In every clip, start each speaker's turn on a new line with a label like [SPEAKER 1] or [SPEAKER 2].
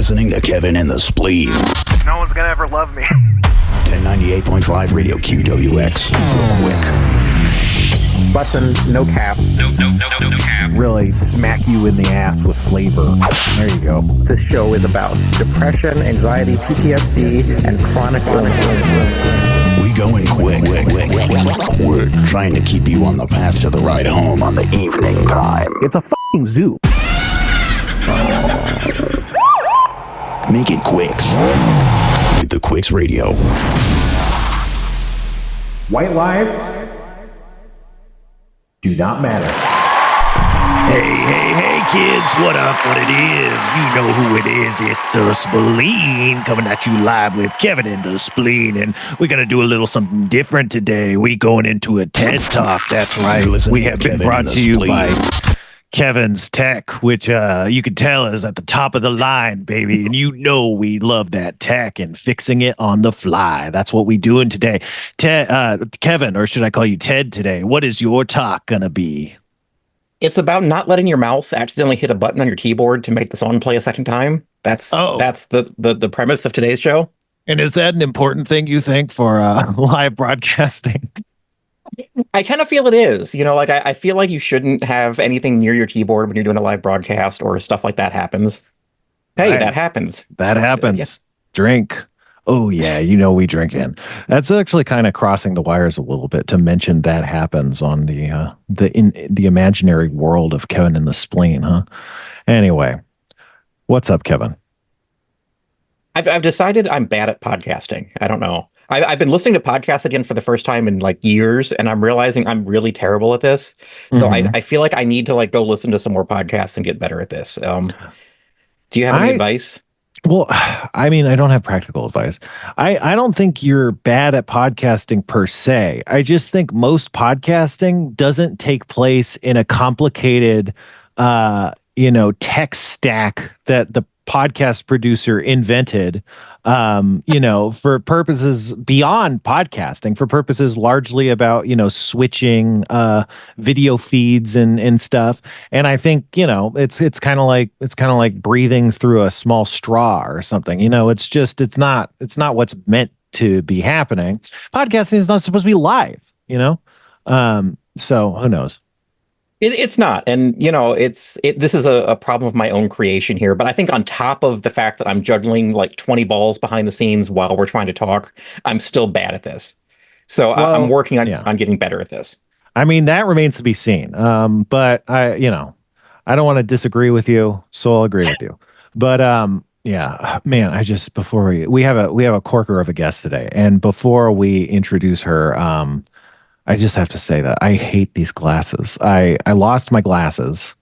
[SPEAKER 1] listening to Kevin and the Spleen.
[SPEAKER 2] No one's gonna ever love me.
[SPEAKER 1] 1098.5 Radio QWX for Quick.
[SPEAKER 3] Bussin', no cap.
[SPEAKER 4] No cap.
[SPEAKER 3] Really smack you in the ass with flavor. There you go. This show is about depression, anxiety, PTSD, and chronic illness.
[SPEAKER 1] We going quick. We're trying to keep you on the path to the ride home on the evening time.
[SPEAKER 3] It's a fucking zoo.
[SPEAKER 1] Make it Quicks with the Quicks Radio.
[SPEAKER 3] White lives do not matter.
[SPEAKER 5] Hey, kids, what up, what it is? You know who it is. It's the Spleen coming at you live with Kevin and the Spleen. And we're going to do a little something different today. We going into a TED Talk. That's right. We have been brought to you by Kevin's Tech, which you can tell is at the top of the line, baby. And you know we love that tech and fixing it on the fly. That's what we doing today. Kevin, or should I call you Ted today? What is your talk going to be?
[SPEAKER 6] It's about not letting your mouse accidentally hit a button on your keyboard to make the song play a second time. That's the premise of today's show.
[SPEAKER 5] And is that an important thing, you think, for live broadcasting?
[SPEAKER 6] I kind of feel it is. You know, like I feel like you shouldn't have anything near your keyboard when you're doing a live broadcast or stuff like that happens. Hey, that happens.
[SPEAKER 5] That happens. Yeah. Drink. Oh, yeah, you know we drink in. That's actually kind of crossing the wires a little bit to mention that happens on the imaginary world of Kevin and the Spleen, huh? Anyway, what's up, Kevin?
[SPEAKER 6] I've decided I'm bad at podcasting. I don't know. I've been listening to podcasts again for the first time in like years, and I'm realizing I'm really terrible at this. So I feel like I need to like go listen to some more podcasts and get better at this. Do you have any advice?
[SPEAKER 5] Well, I mean, I don't have practical advice. I don't think you're bad at podcasting per se. I just think most podcasting doesn't take place in a complicated, tech stack that the podcast producer invented, for purposes beyond podcasting, for purposes largely about, switching video feeds and stuff. And I think, it's kind of like breathing through a small straw or something. It's not what's meant to be happening. Podcasting is not supposed to be live, so who knows?
[SPEAKER 6] It's not. And, this is a problem of my own creation here. But I think on top of the fact that I'm juggling like 20 balls behind the scenes while we're trying to talk, I'm still bad at this. So I'm working on getting better at this. I
[SPEAKER 5] mean, that remains to be seen. But I don't want to disagree with you. So I'll agree with you. But man, we have a corker of a guest today. And before we introduce her, I just have to say that I hate these glasses. I lost my glasses.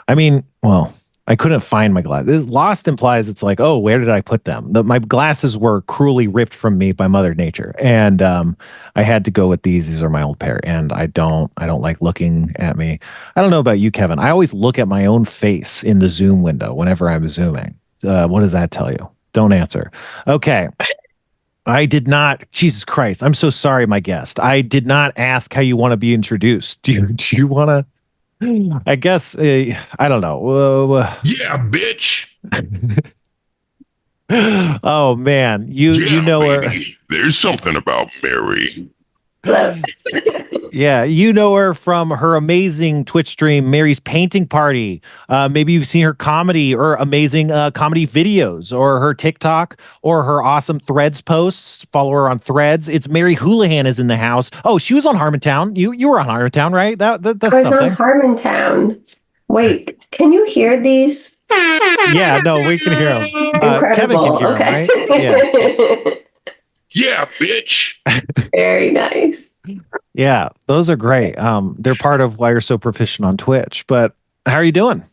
[SPEAKER 5] I mean, well, I couldn't find my glasses. Lost implies it's like, oh, where did I put them? My glasses were cruelly ripped from me by Mother Nature, and I had to go with these. These are my old pair, and I don't like looking at me. I don't know about you, Kevin. I always look at my own face in the Zoom window whenever I'm zooming. What does that tell you? Don't answer. Okay. I did not. Jesus Christ. I'm so sorry, my guest. I did not ask how you want to be introduced. Do you want to? I guess, I don't know.
[SPEAKER 4] Yeah, bitch.
[SPEAKER 5] Oh, man. You know her.
[SPEAKER 4] There's something about Mary.
[SPEAKER 5] Yeah, you know her from her amazing Twitch stream, Mary's Painting Party. Maybe you've seen her comedy or amazing comedy videos, or her TikTok, or her awesome Threads posts. Follow her on Threads. It's Mary Houlihan is in the house. Oh, she was on Harmontown. You were on Harmontown, right? That's
[SPEAKER 7] I was
[SPEAKER 5] something.
[SPEAKER 7] on Harmontown. Wait, can you hear these?
[SPEAKER 5] Yeah, no, we can hear them. Kevin can hear them, right? Yeah.
[SPEAKER 4] Yeah, bitch.
[SPEAKER 7] Very nice.
[SPEAKER 5] Yeah, those are great. They're part of why you're so proficient on Twitch. But how are you doing?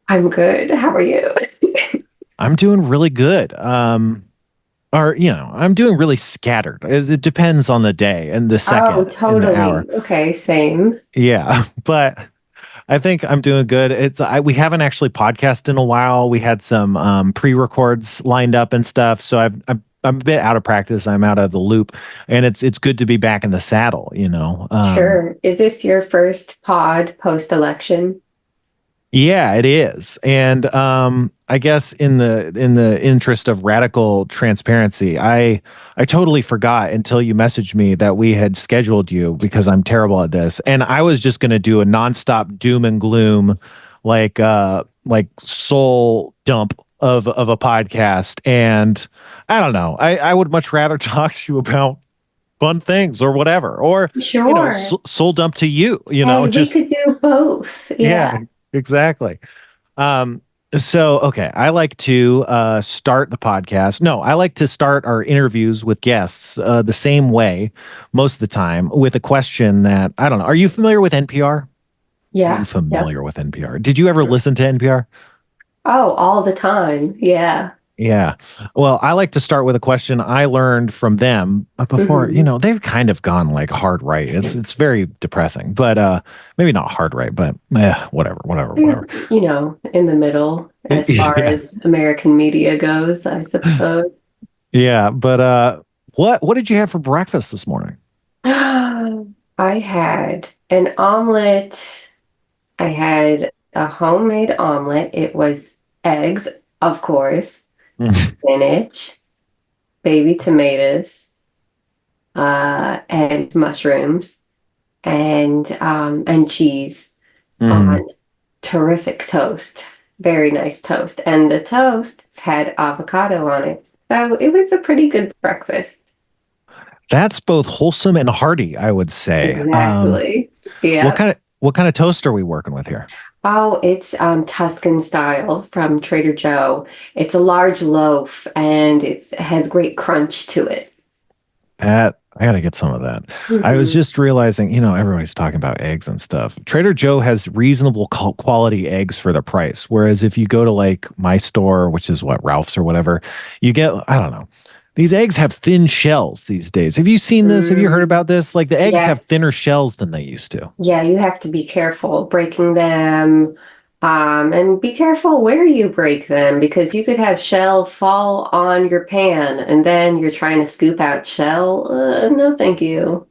[SPEAKER 7] I'm good. How are you?
[SPEAKER 5] I'm doing really good. I'm doing really scattered. It depends on the day and the second.
[SPEAKER 7] Oh, totally.
[SPEAKER 5] And the hour.
[SPEAKER 7] Okay, same.
[SPEAKER 5] Yeah, but I think I'm doing good. We haven't actually podcasted in a while. We had some pre-records lined up and stuff. So I'm a bit out of practice. I'm out of the loop, and it's good to be back in the saddle.
[SPEAKER 7] Sure. Is this your first pod post-election?
[SPEAKER 5] Yeah, it is. And I guess in the interest of radical transparency, I totally forgot until you messaged me that we had scheduled you because I'm terrible at this. And I was just going to do a nonstop doom and gloom like soul dump of a podcast, and I don't know. I would much rather talk to you about fun things or whatever, or
[SPEAKER 7] Sure.
[SPEAKER 5] soul dump to you,
[SPEAKER 7] Hey, we
[SPEAKER 5] just
[SPEAKER 7] could do both.
[SPEAKER 5] yeah,
[SPEAKER 7] Yeah.
[SPEAKER 5] exactly. Um, so okay, I like to start the podcast. No, I like to start our interviews with guests the same way most of the time with a question that I don't know. Are you familiar with NPR? Are you
[SPEAKER 7] Yeah. Yep.
[SPEAKER 5] familiar with NPR? Did you ever listen to NPR?
[SPEAKER 7] Oh, all the time. Yeah.
[SPEAKER 5] Yeah. Well, I like to start with a question I learned from them before,
[SPEAKER 7] Mhm.
[SPEAKER 5] they've kind of gone like hard right. It's very depressing, but maybe not hard right, but whatever.
[SPEAKER 7] In the middle as far
[SPEAKER 5] Yeah.
[SPEAKER 7] as American media goes, I suppose.
[SPEAKER 5] Yeah, but what did you have for breakfast this morning?
[SPEAKER 7] I had an omelet. I had a homemade omelet. It was eggs, of course, spinach, baby tomatoes, and mushrooms, and cheese
[SPEAKER 5] Mhm.
[SPEAKER 7] on terrific toast. Very nice toast. And the toast had avocado on it. So it was a pretty good breakfast.
[SPEAKER 5] That's both wholesome and hearty, I would say.
[SPEAKER 7] Exactly.
[SPEAKER 5] What
[SPEAKER 7] Yeah.
[SPEAKER 5] kind of toast are we working with here?
[SPEAKER 7] Oh, it's Tuscan style from Trader Joe. It's a large loaf and it has great crunch to it.
[SPEAKER 5] I gotta get some of that. I was
[SPEAKER 7] Mhm.
[SPEAKER 5] just realizing, everybody's talking about eggs and stuff. Trader Joe has reasonable quality eggs for the price. Whereas if you go to like my store, which is what, Ralph's or whatever, you get, I don't know. These eggs have thin shells these days. Have you seen this? Have you heard
[SPEAKER 7] Mm,
[SPEAKER 5] about this? Like the eggs have
[SPEAKER 7] yes.
[SPEAKER 5] thinner shells than they used to.
[SPEAKER 7] Yeah, you have to be careful breaking them. And be careful where you break them because you could have shell fall on your pan and then you're trying to scoop out shell. No, thank you.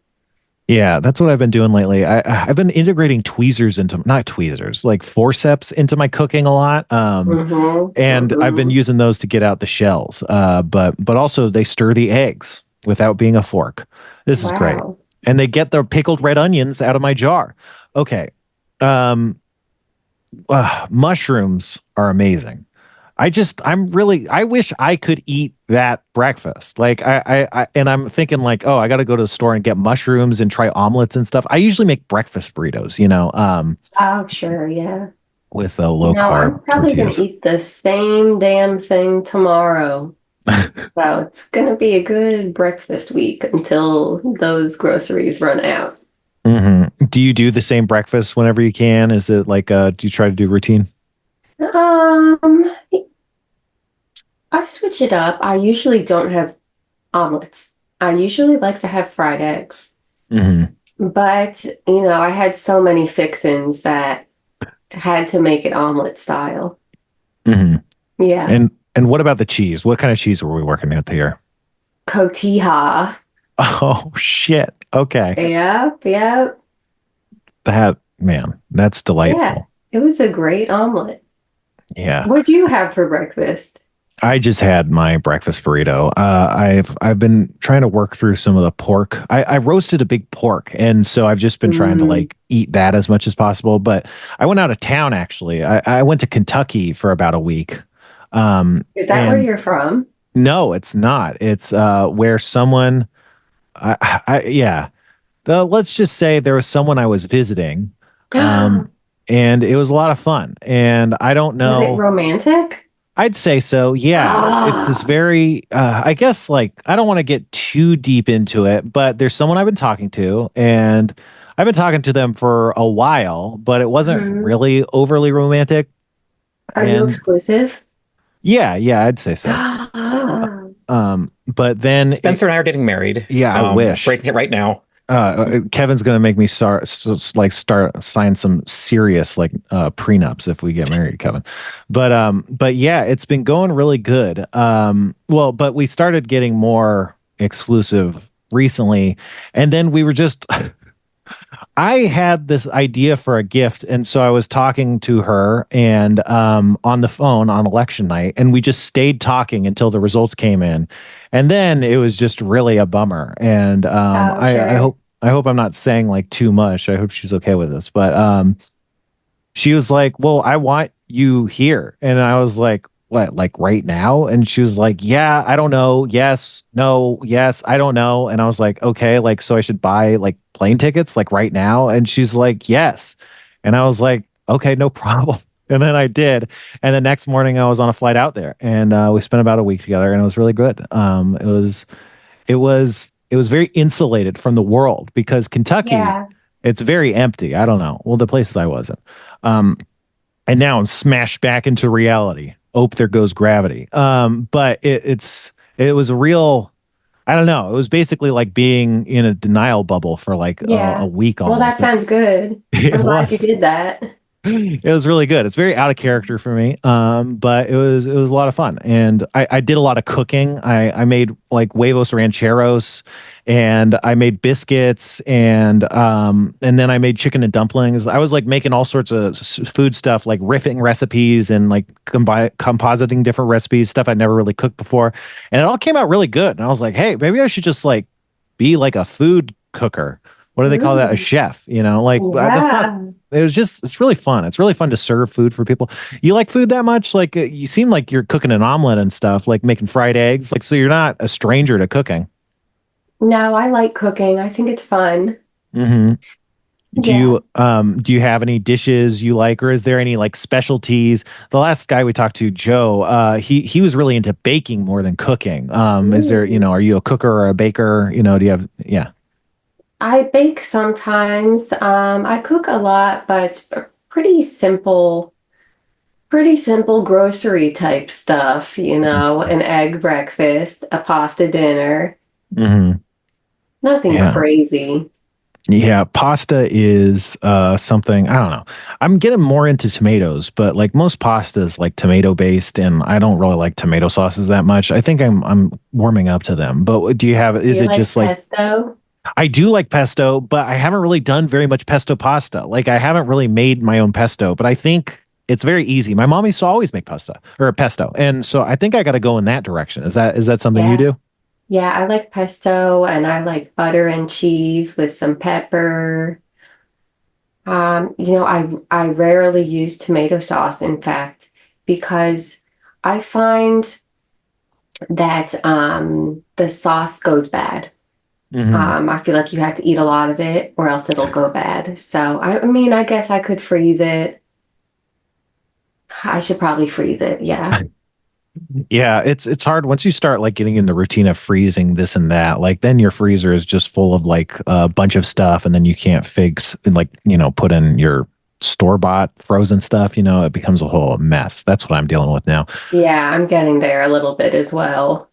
[SPEAKER 5] Yeah, that's what I've been doing lately. I've been integrating tweezers into not tweezers, like forceps into my cooking a lot.
[SPEAKER 7] Mm-hmm.
[SPEAKER 5] And I've been
[SPEAKER 7] Mm-hmm.
[SPEAKER 5] using those to get out the shells. But also they stir the eggs without being a fork. This is great.
[SPEAKER 7] Wow.
[SPEAKER 5] And they get the pickled red onions out of my jar. Okay. Um, Mushrooms are amazing. I wish I could eat that breakfast. Like and I'm thinking like, oh, I got to go to the store and get mushrooms and try omelets and stuff. I usually make breakfast burritos,
[SPEAKER 7] Oh, sure, yeah.
[SPEAKER 5] with low
[SPEAKER 7] I'm
[SPEAKER 5] carb
[SPEAKER 7] probably gonna
[SPEAKER 5] tortillas.
[SPEAKER 7] eat the same damn thing tomorrow. So it's gonna be a good breakfast week until those groceries run out.
[SPEAKER 5] Do you do the same breakfast whenever you can? Is it like do you try to do routine?
[SPEAKER 7] Um, I switch it up. I usually don't have omelets. I usually like to have fried eggs.
[SPEAKER 5] hmm
[SPEAKER 7] But, I had so many fixins that had to make it omelet style.
[SPEAKER 5] hmm
[SPEAKER 7] Yeah.
[SPEAKER 5] And what about the cheese? What kind of cheese were we working with here?
[SPEAKER 7] Cotija.
[SPEAKER 5] Oh shit. Okay.
[SPEAKER 7] Yep, yep.
[SPEAKER 5] That's
[SPEAKER 7] Yeah.
[SPEAKER 5] delightful.
[SPEAKER 7] It was a great omelet.
[SPEAKER 5] Yeah.
[SPEAKER 7] What do you have for breakfast?
[SPEAKER 5] I just had my breakfast burrito. I've been trying to work through some of the pork. I roasted a big pork, and so I've just been trying to
[SPEAKER 7] Mm.
[SPEAKER 5] like eat that as much as possible. But I went out of town actually. I went to Kentucky for about a week.
[SPEAKER 7] Is that where
[SPEAKER 5] And
[SPEAKER 7] you're from?
[SPEAKER 5] no, it's not. It's where someone. Yeah. Let's just say there was someone I was visiting,
[SPEAKER 7] Was
[SPEAKER 5] and it was a lot of fun. And I don't
[SPEAKER 7] it
[SPEAKER 5] know.
[SPEAKER 7] romantic?
[SPEAKER 5] I'd say so. Yeah. It's this
[SPEAKER 7] Ah.
[SPEAKER 5] very, I guess, like, I don't want to get too deep into it, but there's someone I've been talking to, and I've been talking to them for a while, but it wasn't
[SPEAKER 7] Mhm.
[SPEAKER 5] really overly romantic.
[SPEAKER 7] Are you
[SPEAKER 5] And
[SPEAKER 7] exclusive?
[SPEAKER 5] yeah, I'd say so. But then,
[SPEAKER 6] Spencer and I are getting married.
[SPEAKER 5] yeah, I wish.
[SPEAKER 6] Breaking it right now.
[SPEAKER 5] Kevin's gonna make me start sign some serious like prenups if we get married, Kevin. But yeah, it's been going really good. But we started getting more exclusive recently, and then we were just I had this idea for a gift, and so I was talking to her and on the phone on election night, and we just stayed talking until the results came in, and then it was just really a bummer. And
[SPEAKER 7] Oh,
[SPEAKER 5] I
[SPEAKER 7] sure.
[SPEAKER 5] hope I'm not saying like too much. I hope she's okay with this, but she was like, "Well, I want you here," and I was like, "What? Like right now?" And she was like, "Yeah, I don't know. Yes, no, yes, I don't know." And I was like, "Okay, like so I should buy like plane tickets like right now?" And she's like, "Yes," and I was like, "Okay, no problem." And then I did, and the next morning I was on a flight out there, and we spent about a week together, and it was really good. It was very insulated from the world because Kentucky,
[SPEAKER 7] Yeah.
[SPEAKER 5] it's very empty. I don't know. Well, the places I was in. Um, and now I'm smashed back into reality. Oh, there goes gravity. But it was a real, I don't know. It was basically like being in a denial bubble for like a
[SPEAKER 7] Yeah.
[SPEAKER 5] week
[SPEAKER 7] Well, that
[SPEAKER 5] almost.
[SPEAKER 7] sounds good.
[SPEAKER 5] It
[SPEAKER 7] I'm glad you
[SPEAKER 5] was.
[SPEAKER 7] did that.
[SPEAKER 5] It was really good. It's very out of character for me. But it was a lot of fun. And I did a lot of cooking. I made like huevos rancheros and I made biscuits and then I made chicken and dumplings. I was like making all sorts of food stuff, like riffing recipes and like compositing different recipes, stuff I'd never really cooked before. And it all came out really good. And I was like, hey, maybe I should just like be like a food cooker. What do they call that? A
[SPEAKER 7] Ooh,
[SPEAKER 5] chef, you know, like that's not,
[SPEAKER 7] yeah.
[SPEAKER 5] it was just, it's really fun. It's really fun to serve food for people. You like food that much? Like you seem like you're cooking an omelet and stuff, like making fried eggs. Like, so you're not a stranger to cooking.
[SPEAKER 7] No, I like cooking. I think it's fun.
[SPEAKER 5] Hmm.
[SPEAKER 7] Yeah.
[SPEAKER 5] Do you have any dishes you like, or is there any like specialties? The last guy we talked to, Joe, he was really into baking more than cooking. Is there, you
[SPEAKER 7] Ooh.
[SPEAKER 5] know, are you a cooker or a baker? You know, do you have, yeah.
[SPEAKER 7] I bake sometimes. I cook a lot, but it's pretty simple grocery type stuff, an egg breakfast, a pasta dinner,
[SPEAKER 5] Hmm.
[SPEAKER 7] nothing
[SPEAKER 5] Yeah.
[SPEAKER 7] crazy.
[SPEAKER 5] Yeah, pasta is something I don't know. I'm getting more into tomatoes, but like most pasta is like tomato based, and I don't really like tomato sauces that much. I think I'm warming up to them. But do you have?
[SPEAKER 7] Do
[SPEAKER 5] Is
[SPEAKER 7] you
[SPEAKER 5] it
[SPEAKER 7] like
[SPEAKER 5] just like
[SPEAKER 7] pesto?
[SPEAKER 5] I do like pesto, but I haven't really done very much pesto pasta. Like I haven't really made my own pesto, but I think it's very easy. My mom used to always make pasta or pesto, and so I think I got to go in that direction. Is that something you
[SPEAKER 7] Yeah.
[SPEAKER 5] do?
[SPEAKER 7] Yeah, I like pesto and I like butter and cheese with some pepper. I rarely use tomato sauce, in fact, because I find that the sauce goes bad.
[SPEAKER 5] Hmm.
[SPEAKER 7] I feel like you have to eat a lot of it or else it'll go bad. So, I mean, I guess I could freeze it. I should probably freeze it. Yeah.
[SPEAKER 5] Yeah, it's hard once you start like getting in the routine of freezing this and that. Like then your freezer is just full of like a bunch of stuff, and then you can't fix and like put in your store bought frozen stuff. You know, it becomes a whole mess. That's what I'm dealing with now.
[SPEAKER 7] Yeah, I'm getting there a little bit as well.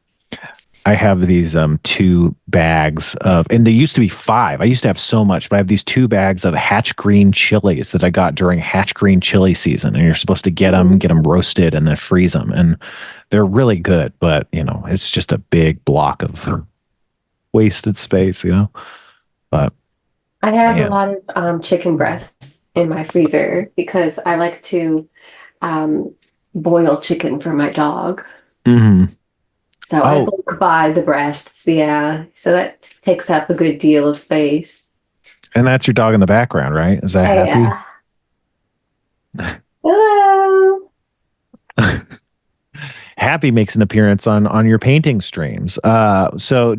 [SPEAKER 5] I have these two bags of, and they used to be five. I used to have so much, but I have these two bags of Hatch Green chilies that I got during Hatch Green chili season. And you're supposed to get them roasted, and then freeze them. And they're really good, but it's just a big block of wasted space, But
[SPEAKER 7] I have a
[SPEAKER 5] man,
[SPEAKER 7] lot of chicken breasts in my freezer because I like to um, boil chicken for my dog.
[SPEAKER 5] hmm.
[SPEAKER 7] So I
[SPEAKER 5] Oh,
[SPEAKER 7] bulk buy the breasts, yeah. So that takes up a good deal of space.
[SPEAKER 5] and that's your dog in the background, right? Is that Happy?
[SPEAKER 7] Yeah. Hello.
[SPEAKER 5] Happy makes an appearance on your painting streams. So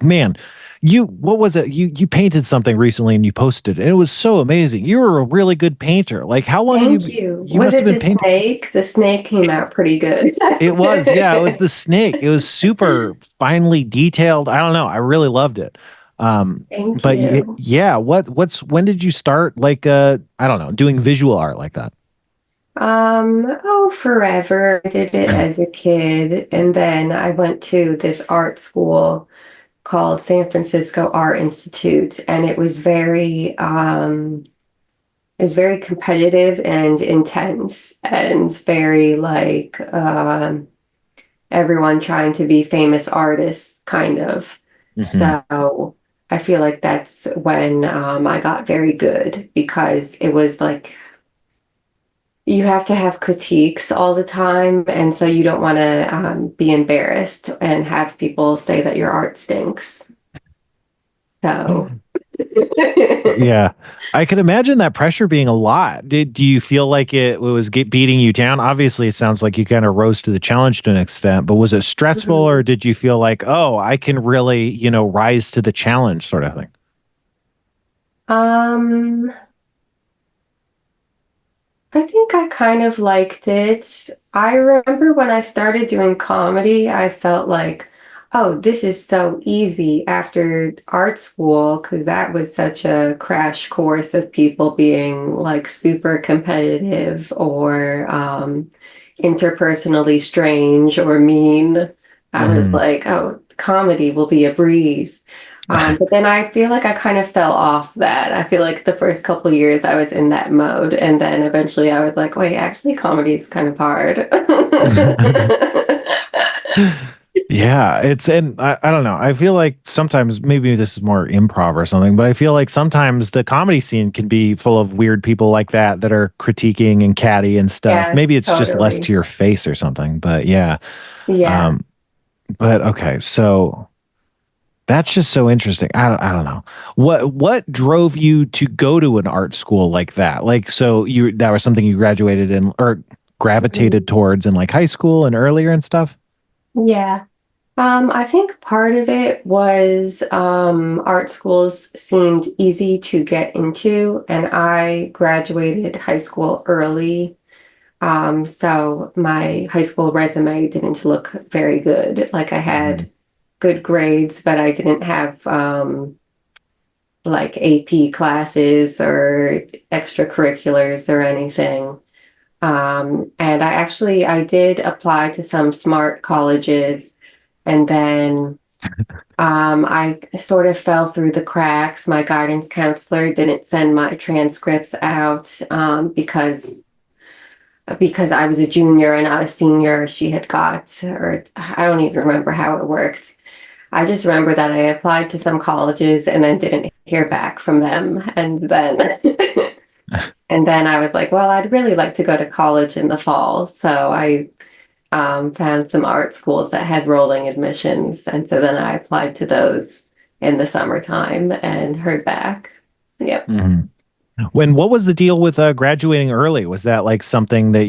[SPEAKER 5] man, you what was it? You painted something recently and you posted it. And it was so amazing. You were a really good painter. Like how long have
[SPEAKER 7] Thank you.
[SPEAKER 5] you
[SPEAKER 7] Was
[SPEAKER 5] must have
[SPEAKER 7] it
[SPEAKER 5] been
[SPEAKER 7] the
[SPEAKER 5] painting?
[SPEAKER 7] snake? The snake came out pretty good.
[SPEAKER 5] It was, yeah, it was the snake. It was super finely detailed. I don't know. I really loved it.
[SPEAKER 7] Thank you.
[SPEAKER 5] Yeah, when did you start like I don't know, doing visual art like that?
[SPEAKER 7] Forever. I did it as a kid, and then I went to this art school called San Francisco Art Institute, and it was very competitive and intense and very like everyone trying to be famous artists, kind of.
[SPEAKER 5] Hmm.
[SPEAKER 7] So I feel like that's when I got very good because it was like you have to have critiques all the time, and so you don't want to be embarrassed and have people say that your art stinks. So,
[SPEAKER 5] Yeah, I can imagine that pressure being a lot. Do you feel like it was beating you down? Obviously, it sounds like you kind of rose to the challenge to an extent, but was it stressful, or did you feel like, oh, I can really, rise to the challenge, sort of thing?
[SPEAKER 7] um, I think I kind of liked it. I remember when I started doing comedy, I felt like, oh, this is so easy after art school, because that was such a crash course of people being like super competitive or interpersonally strange or mean. I was
[SPEAKER 5] Mhm.
[SPEAKER 7] like, oh, comedy will be a breeze. But then I feel like I kind of fell off that. I feel like the first couple years I was in that mode, and then eventually I was like, wait, actually, comedy is kind of hard.
[SPEAKER 5] Yeah, and I don't know. I feel like sometimes maybe this is more improv or something, but I feel like sometimes the comedy scene can be full of weird people like that are critiquing and catty and stuff.
[SPEAKER 7] Yeah,
[SPEAKER 5] Maybe it's just less
[SPEAKER 7] totally.
[SPEAKER 5] to your face or something, but yeah.
[SPEAKER 7] Yeah.
[SPEAKER 5] Um, but okay, so that's just so interesting. I don't know. What drove you to go to an art school like that? Like, so you that was something you graduated in or gravitated
[SPEAKER 7] Mhm.
[SPEAKER 5] towards in like high school and earlier and stuff?
[SPEAKER 7] Yeah. I think part of it was art schools seemed easy to get into, and I graduated high school early. So my high school resume didn't look very good. Like I
[SPEAKER 5] Mhm.
[SPEAKER 7] had good grades, but I didn't have like AP classes or extracurriculars or anything. And I did apply to some smart colleges, and then I sort of fell through the cracks. My guidance counselor didn't send my transcripts out because I was a junior and not a senior. She had got, or I don't even remember how it worked. I just remember that I applied to some colleges and then didn't hear back from them. And then and then I was like, well, I'd really like to go to college in the fall. So I found some art schools that had rolling admissions. And so then I applied to those in the summertime and heard back. Yep.
[SPEAKER 5] Mhm. What was the deal with graduating early? Was that like something that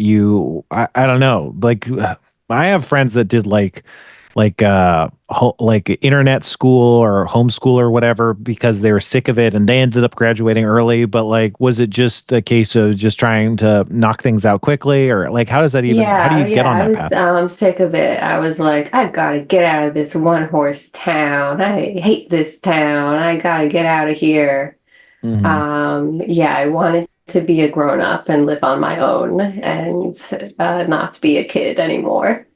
[SPEAKER 5] I don't know, like I have friends that did like internet school or homeschool or whatever because they were sick of it and they ended up graduating early, but like was it just a case of just trying to knock things out quickly, or like how do
[SPEAKER 7] Yeah,
[SPEAKER 5] you get
[SPEAKER 7] yeah,
[SPEAKER 5] on
[SPEAKER 7] I
[SPEAKER 5] that
[SPEAKER 7] was
[SPEAKER 5] path?
[SPEAKER 7] sick of it. I was like, I gotta get out of this one horse town. I hate this town. I gotta get out of here.
[SPEAKER 5] Hmm.
[SPEAKER 7] Yeah, I wanted to be a grown up and live on my own and not be a kid anymore.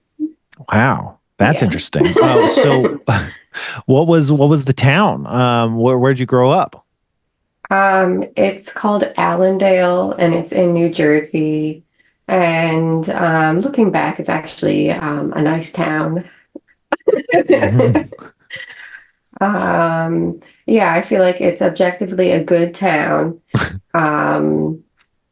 [SPEAKER 5] Wow, that's
[SPEAKER 7] Yeah.
[SPEAKER 5] interesting. So what was the town? Where'd you grow up?
[SPEAKER 7] It's called Allendale and it's in New Jersey. And looking back, it's actually a nice town.
[SPEAKER 5] Mhm.
[SPEAKER 7] Yeah, I feel like it's objectively a good town um,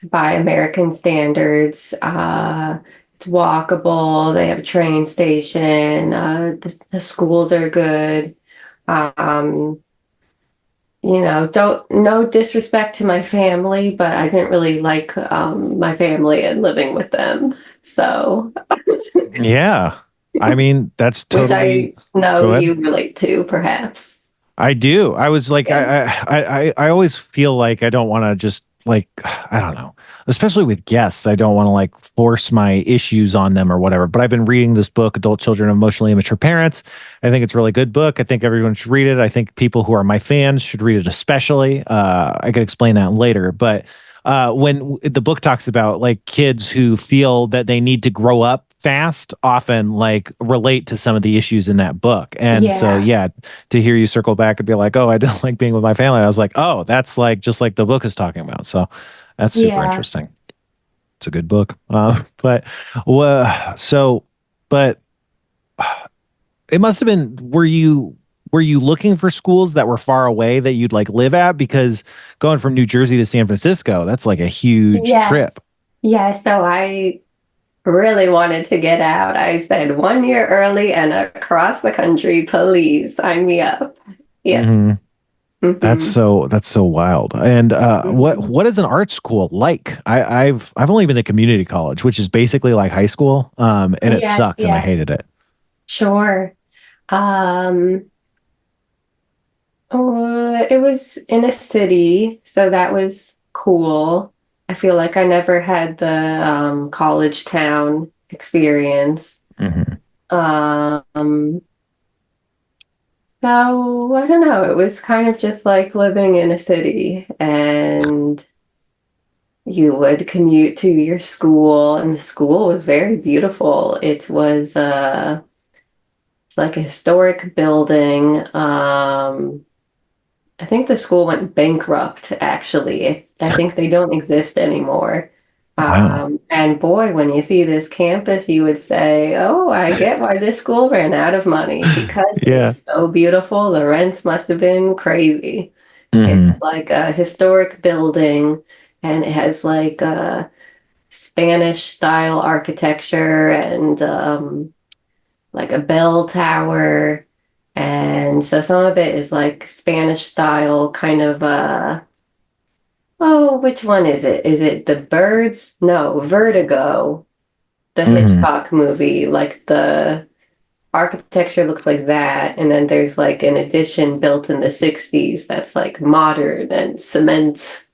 [SPEAKER 7] by American standards. It's walkable. They have a train station. The schools are good. Um, don't no disrespect to my family, but I didn't really like my family and living with them. So,
[SPEAKER 5] Yeah, I mean that's
[SPEAKER 7] which
[SPEAKER 5] totally.
[SPEAKER 7] I know
[SPEAKER 5] Go ahead.
[SPEAKER 7] you relate to, perhaps.
[SPEAKER 5] I do. I was like,
[SPEAKER 7] Yeah.
[SPEAKER 5] I always feel like I don't want to just like, I don't know, especially with guests. I don't want to like force my issues on them or whatever. But I've been reading this book, Adult Children of Emotionally Immature Parents. I think it's a really good book. I think everyone should read it. I think people who are my fans should read it, especially. I could explain that later, but when the book talks about like kids who feel that they need to grow up fast often like relate to some of the issues in that book. And so
[SPEAKER 7] Yeah.
[SPEAKER 5] yeah, to hear you circle back and be like, oh, I don't like being with my family, I was like, oh, that's like just like the book is talking about. So that's super
[SPEAKER 7] Yeah.
[SPEAKER 5] interesting. It's a good book. But so but it must have been, were you were you looking for schools that were far away that you'd like live at? Because going from New Jersey to San Francisco, that's like a huge trip.
[SPEAKER 7] Yes. Yeah, so I really wanted to get out. I said 1 year early and across the country, please sign me up. Yeah.
[SPEAKER 5] Mhm. That's
[SPEAKER 7] Hmm.
[SPEAKER 5] so wild. And what is an art school like? I've only been to community college, which is basically like high school. And it
[SPEAKER 7] Yes,
[SPEAKER 5] sucked and I
[SPEAKER 7] yeah,
[SPEAKER 5] hated it.
[SPEAKER 7] sure. Um, it was in a city, so that was cool. I feel like I never had the college town experience.
[SPEAKER 5] Hmm.
[SPEAKER 7] Um, so I don't know, it was kind of just like living in a city, and you would commute to your school, and the school was very beautiful. It was like a historic building. I think the school went bankrupt, actually. I think they don't exist anymore.
[SPEAKER 5] Wow.
[SPEAKER 7] And boy, when you see this campus, you would say, oh, I get why this school ran out of money because
[SPEAKER 5] Yeah.
[SPEAKER 7] it's so beautiful. The rents must have been crazy. It's
[SPEAKER 5] Hmm.
[SPEAKER 7] like a historic building, and it has like a Spanish style architecture and like a bell tower. And so some of it is like Spanish style, kind of oh, which one is it? Is it The Birds? No, Vertigo, the
[SPEAKER 5] Hmm.
[SPEAKER 7] Hitchcock movie. Like the architecture looks like that. And then there's like an addition built in the 60s that's like modern and cement,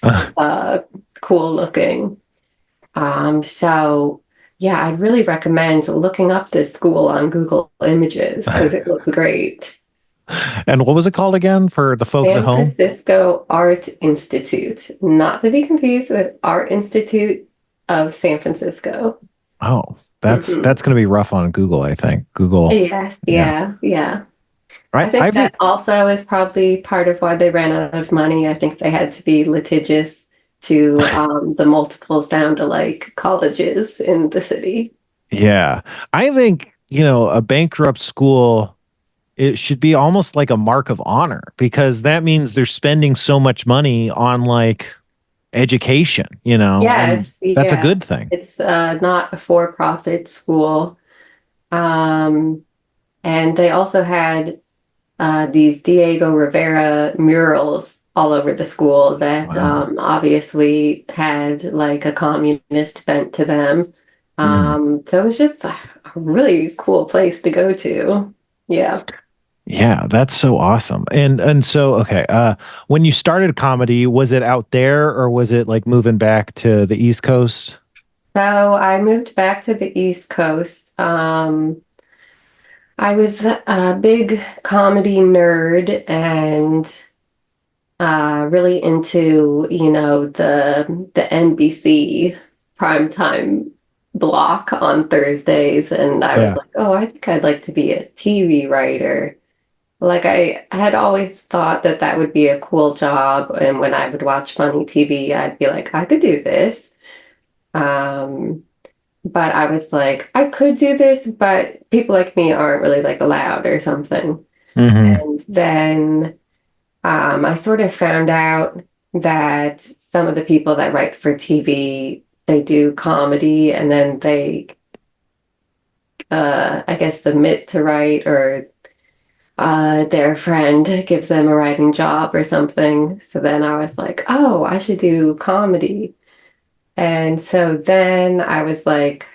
[SPEAKER 7] uh, cool looking. So yeah, I'd really recommend looking up this school on Google Images because it looks great.
[SPEAKER 5] And what was it called again for the folks at
[SPEAKER 7] San
[SPEAKER 5] home?
[SPEAKER 7] Francisco Art Institute, not to be confused with Art Institute of San Francisco.
[SPEAKER 5] Oh,
[SPEAKER 7] Hmm.
[SPEAKER 5] that's going to be rough on Google, I think. Google.
[SPEAKER 7] Yes,
[SPEAKER 5] Yeah.
[SPEAKER 7] yeah, yeah. I
[SPEAKER 5] Right.
[SPEAKER 7] think that also is probably part of why they ran out of money. I think they had to be litigious to the multiple sound-alike colleges in the city.
[SPEAKER 5] Yeah. I think, a bankrupt school, it should be almost like a mark of honor because that means they're spending so much money on like education, and
[SPEAKER 7] Yes,
[SPEAKER 5] that's a
[SPEAKER 7] yeah.
[SPEAKER 5] good thing.
[SPEAKER 7] It's not a for-profit school. Um, and they also had these Diego Rivera murals all over the school that
[SPEAKER 5] Wow.
[SPEAKER 7] obviously had like a communist bent to them.
[SPEAKER 5] Mhm.
[SPEAKER 7] So it was just a really cool place to go to. Yeah.
[SPEAKER 5] Yeah, that's so awesome. And so okay, when you started comedy, was it out there or was it like moving back to the East Coast?
[SPEAKER 7] So I moved back to the East Coast. I was a big comedy nerd and really into, the NBC primetime block on Thursdays. And I was
[SPEAKER 5] Yeah.
[SPEAKER 7] like, oh, I think I'd like to be a TV writer. Like I had always thought that that would be a cool job. And when I would watch funny TV, I'd be like, I could do this. Um, but I was like, I could do this, but people like me aren't really like allowed or something.
[SPEAKER 5] Hmm.
[SPEAKER 7] And then I sort of found out that some of the people that write for TV, they do comedy and then they, I guess, submit to write or their friend gives them a writing job or something. So then I was like, oh, I should do comedy. And so then I was like,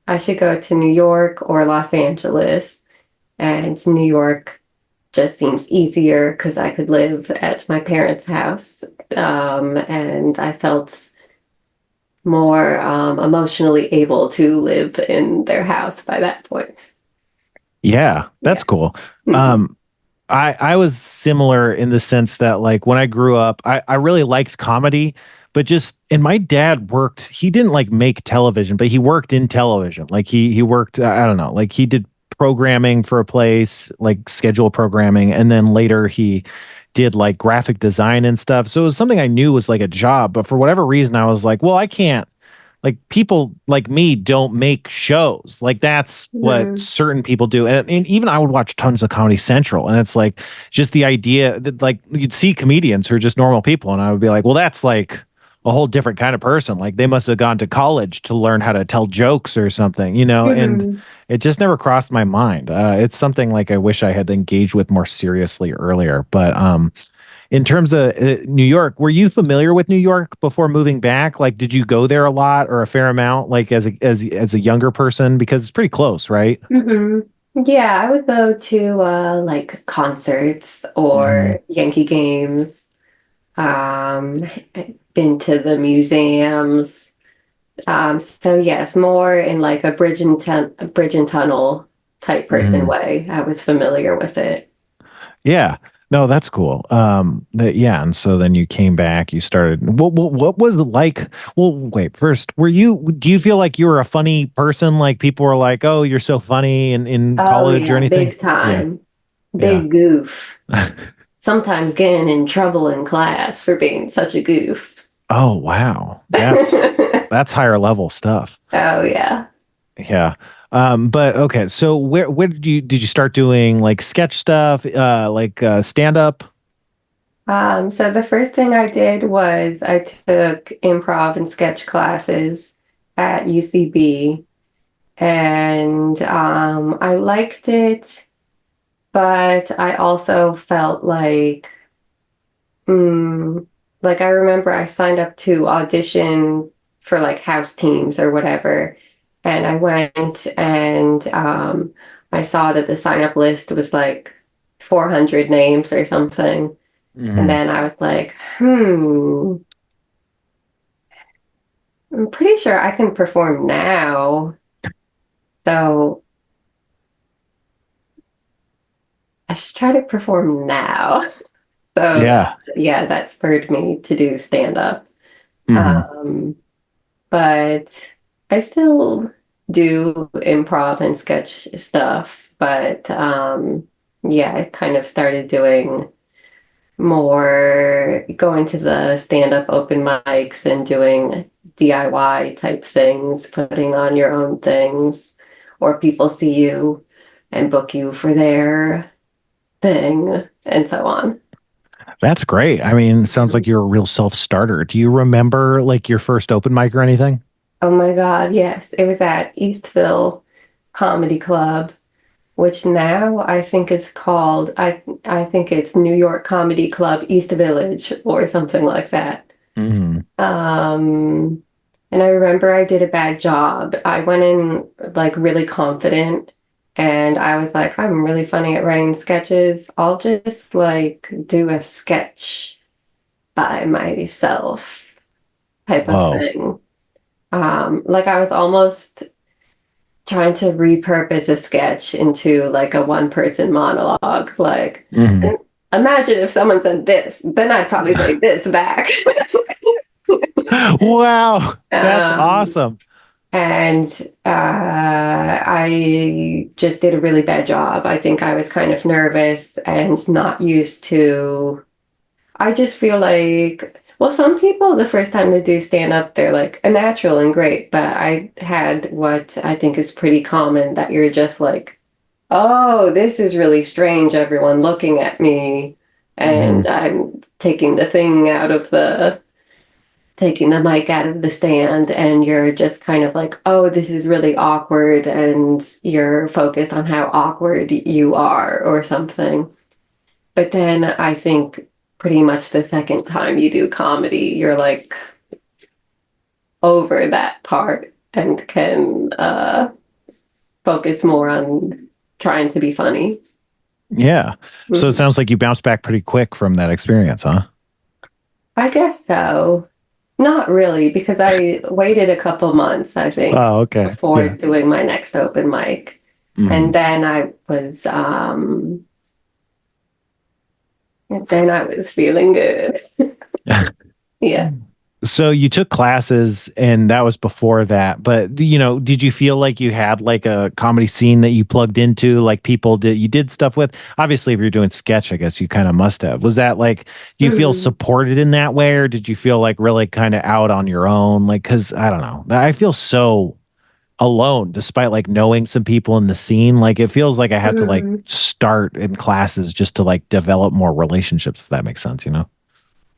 [SPEAKER 7] I should go to New York or Los Angeles. And New York just seems easier because I could live at my parents' house. And I felt more emotionally able to live in their house by that point.
[SPEAKER 5] Yeah,
[SPEAKER 7] Yeah.
[SPEAKER 5] that's cool.
[SPEAKER 7] Mhm.
[SPEAKER 5] Um, I was similar in the sense that like when I grew up, I really liked comedy, but just and my dad worked, he didn't like make television, but he worked in television. Like he worked, I don't know, like he did programming for a place, like schedule programming, and then later he did like graphic design and stuff. So it was something I knew was like a job, but for whatever reason I was like, well, I can't like people like me don't make shows. Like that's what
[SPEAKER 7] Mhm.
[SPEAKER 5] certain people do. And even I would watch tons of Comedy Central, and it's like just the idea that like you'd see comedians who are just normal people, and I would be like, well, that's like a whole different kind of person. Like they must have gone to college to learn how to tell jokes or something, you know, and
[SPEAKER 7] Mhm.
[SPEAKER 5] it just never crossed my mind. It's something like I wish I had engaged with more seriously earlier. But in terms of New York, were you familiar with New York before moving back? Like, did you go there a lot or a fair amount, like as a younger person? Because it's pretty close, right?
[SPEAKER 7] Mhm. Yeah, I would go to like concerts
[SPEAKER 5] Hmm.
[SPEAKER 7] or Yankee games. Um, been to the museums. So yes, more in like a bridge and tunnel type person
[SPEAKER 5] Hmm.
[SPEAKER 7] way. I was familiar with it.
[SPEAKER 5] Yeah. No, that's cool. Yeah, and so then you came back. You started. What was it like? Well, wait. First, were you? Do you feel like you were a funny person? Like people were like, "Oh, you're so funny," in
[SPEAKER 7] Oh
[SPEAKER 5] college or
[SPEAKER 7] yeah,
[SPEAKER 5] anything?
[SPEAKER 7] big
[SPEAKER 5] Yeah.
[SPEAKER 7] time.
[SPEAKER 5] Yeah.
[SPEAKER 7] Big goof. Sometimes getting in trouble in class for being such a goof.
[SPEAKER 5] Oh, wow. That's higher level stuff.
[SPEAKER 7] Oh yeah.
[SPEAKER 5] Yeah. But okay, so where did you start doing like sketch stuff, like stand up?
[SPEAKER 7] So the first thing I did was I took improv and sketch classes at UCB, and I liked it, but I also felt mm, like I remember I signed up to audition for like house teams or whatever, and I went and I saw that the sign up list was like 400 names or something. And
[SPEAKER 5] Hmm.
[SPEAKER 7] then I was like, I'm pretty sure I can perform now. So I should try to perform now. So
[SPEAKER 5] Yeah.
[SPEAKER 7] yeah, that spurred me to do stand up.
[SPEAKER 5] Hmm.
[SPEAKER 7] Um, but I still do improv and sketch stuff. But yeah, I kind of started doing more going to the stand-up open mics and doing DIY type things, putting on your own things, or people see you and book you for their thing, and so on.
[SPEAKER 5] That's great. I mean, it sounds like you're a real self-starter. Do you remember like your first open mic or anything?
[SPEAKER 7] Oh my God, yes. It was at Eastville Comedy Club, which now I think is called I think it's New York Comedy Club East Village or something like that.
[SPEAKER 5] Hmm.
[SPEAKER 7] Um, and I remember I did a bad job. I went in like really confident and I was like, I'm really funny at writing sketches. I'll just like do a sketch by myself type of
[SPEAKER 5] Whoa.
[SPEAKER 7] thing. Like I was almost trying to repurpose a sketch into like a one person monologue. Like,
[SPEAKER 5] Hmm.
[SPEAKER 7] and imagine if someone said this, then I'd probably say this back.
[SPEAKER 5] Wow. That's
[SPEAKER 7] Um,
[SPEAKER 5] awesome.
[SPEAKER 7] And I just did a really bad job. I think I was kind of nervous and not used to. I just feel like, well, some people, the first time they do stand up, they're like a natural and great. But I had what I think is pretty common that you're just like, oh, this is really strange, everyone looking at me.
[SPEAKER 5] Hmm.
[SPEAKER 7] And I'm taking the mic out of the stand and you're just kind of like, oh, this is really awkward, and you're focused on how awkward you are or something. But then I think pretty much the second time you do comedy, you're like over that part and can focus more on trying to be funny.
[SPEAKER 5] Yeah. So it
[SPEAKER 7] Mhm.
[SPEAKER 5] sounds like you bounced back pretty quick from that experience, huh?
[SPEAKER 7] I guess so. Not really, because I waited a couple months, I think,
[SPEAKER 5] Oh, okay.
[SPEAKER 7] before
[SPEAKER 5] Yeah.
[SPEAKER 7] doing my next open mic.
[SPEAKER 5] Hmm.
[SPEAKER 7] And then I was feeling good. Yeah.
[SPEAKER 5] So you took classes and that was before that, but did you feel like you had like a comedy scene that you plugged into, like people you did stuff with? Obviously, if you're doing sketch, I guess you kind of must have. Was that like, do you feel supported in that way, or did you feel like really kind of out on your own? Like, cause I don't know, I feel so alone despite like knowing some people in the scene. Like it feels like I had to like start in classes just to like develop more relationships, if that makes sense,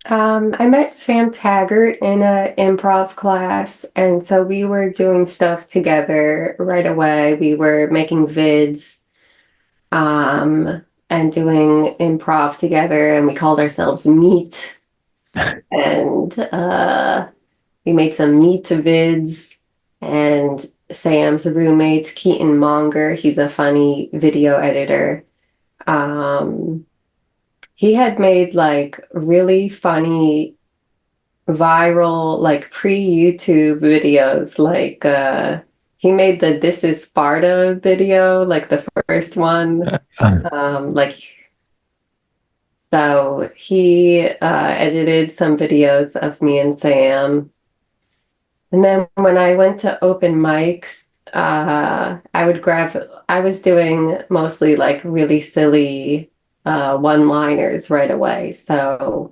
[SPEAKER 7] I met Sam Taggart in a improv class, and so we were doing stuff together right away. We were making vids, and doing improv together, and we called ourselves Meat. And we made some Meat vids, and Sam's roommate, Keaton Monger, he's a funny video editor. He had made like really funny viral like pre-YouTube videos. Like he made the This is Sparta video, like the first one. Like so he edited some videos of me and Sam. And then when I went to open mics, I was doing mostly like really silly one-liners right away. So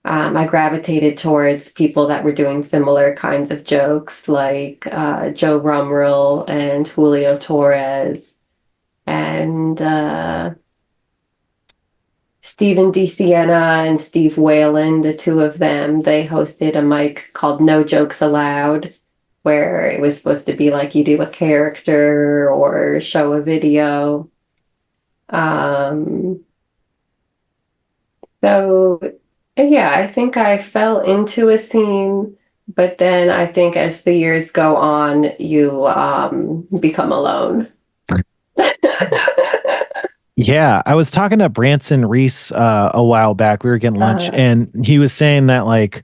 [SPEAKER 7] I gravitated towards people that were doing similar kinds of jokes, like Joe Rumrill and Julio Torres and Stephen DeSiena and Steve Whalen, the two of them. They hosted a mic called No Jokes Allowed, where it was supposed to be like you do a character or show a video. So yeah, I think I fell into a scene, but then I think as the years go on, you become alone.
[SPEAKER 5] Yeah, I was talking to Branson Reese a while back. We were getting lunch, and he was saying that like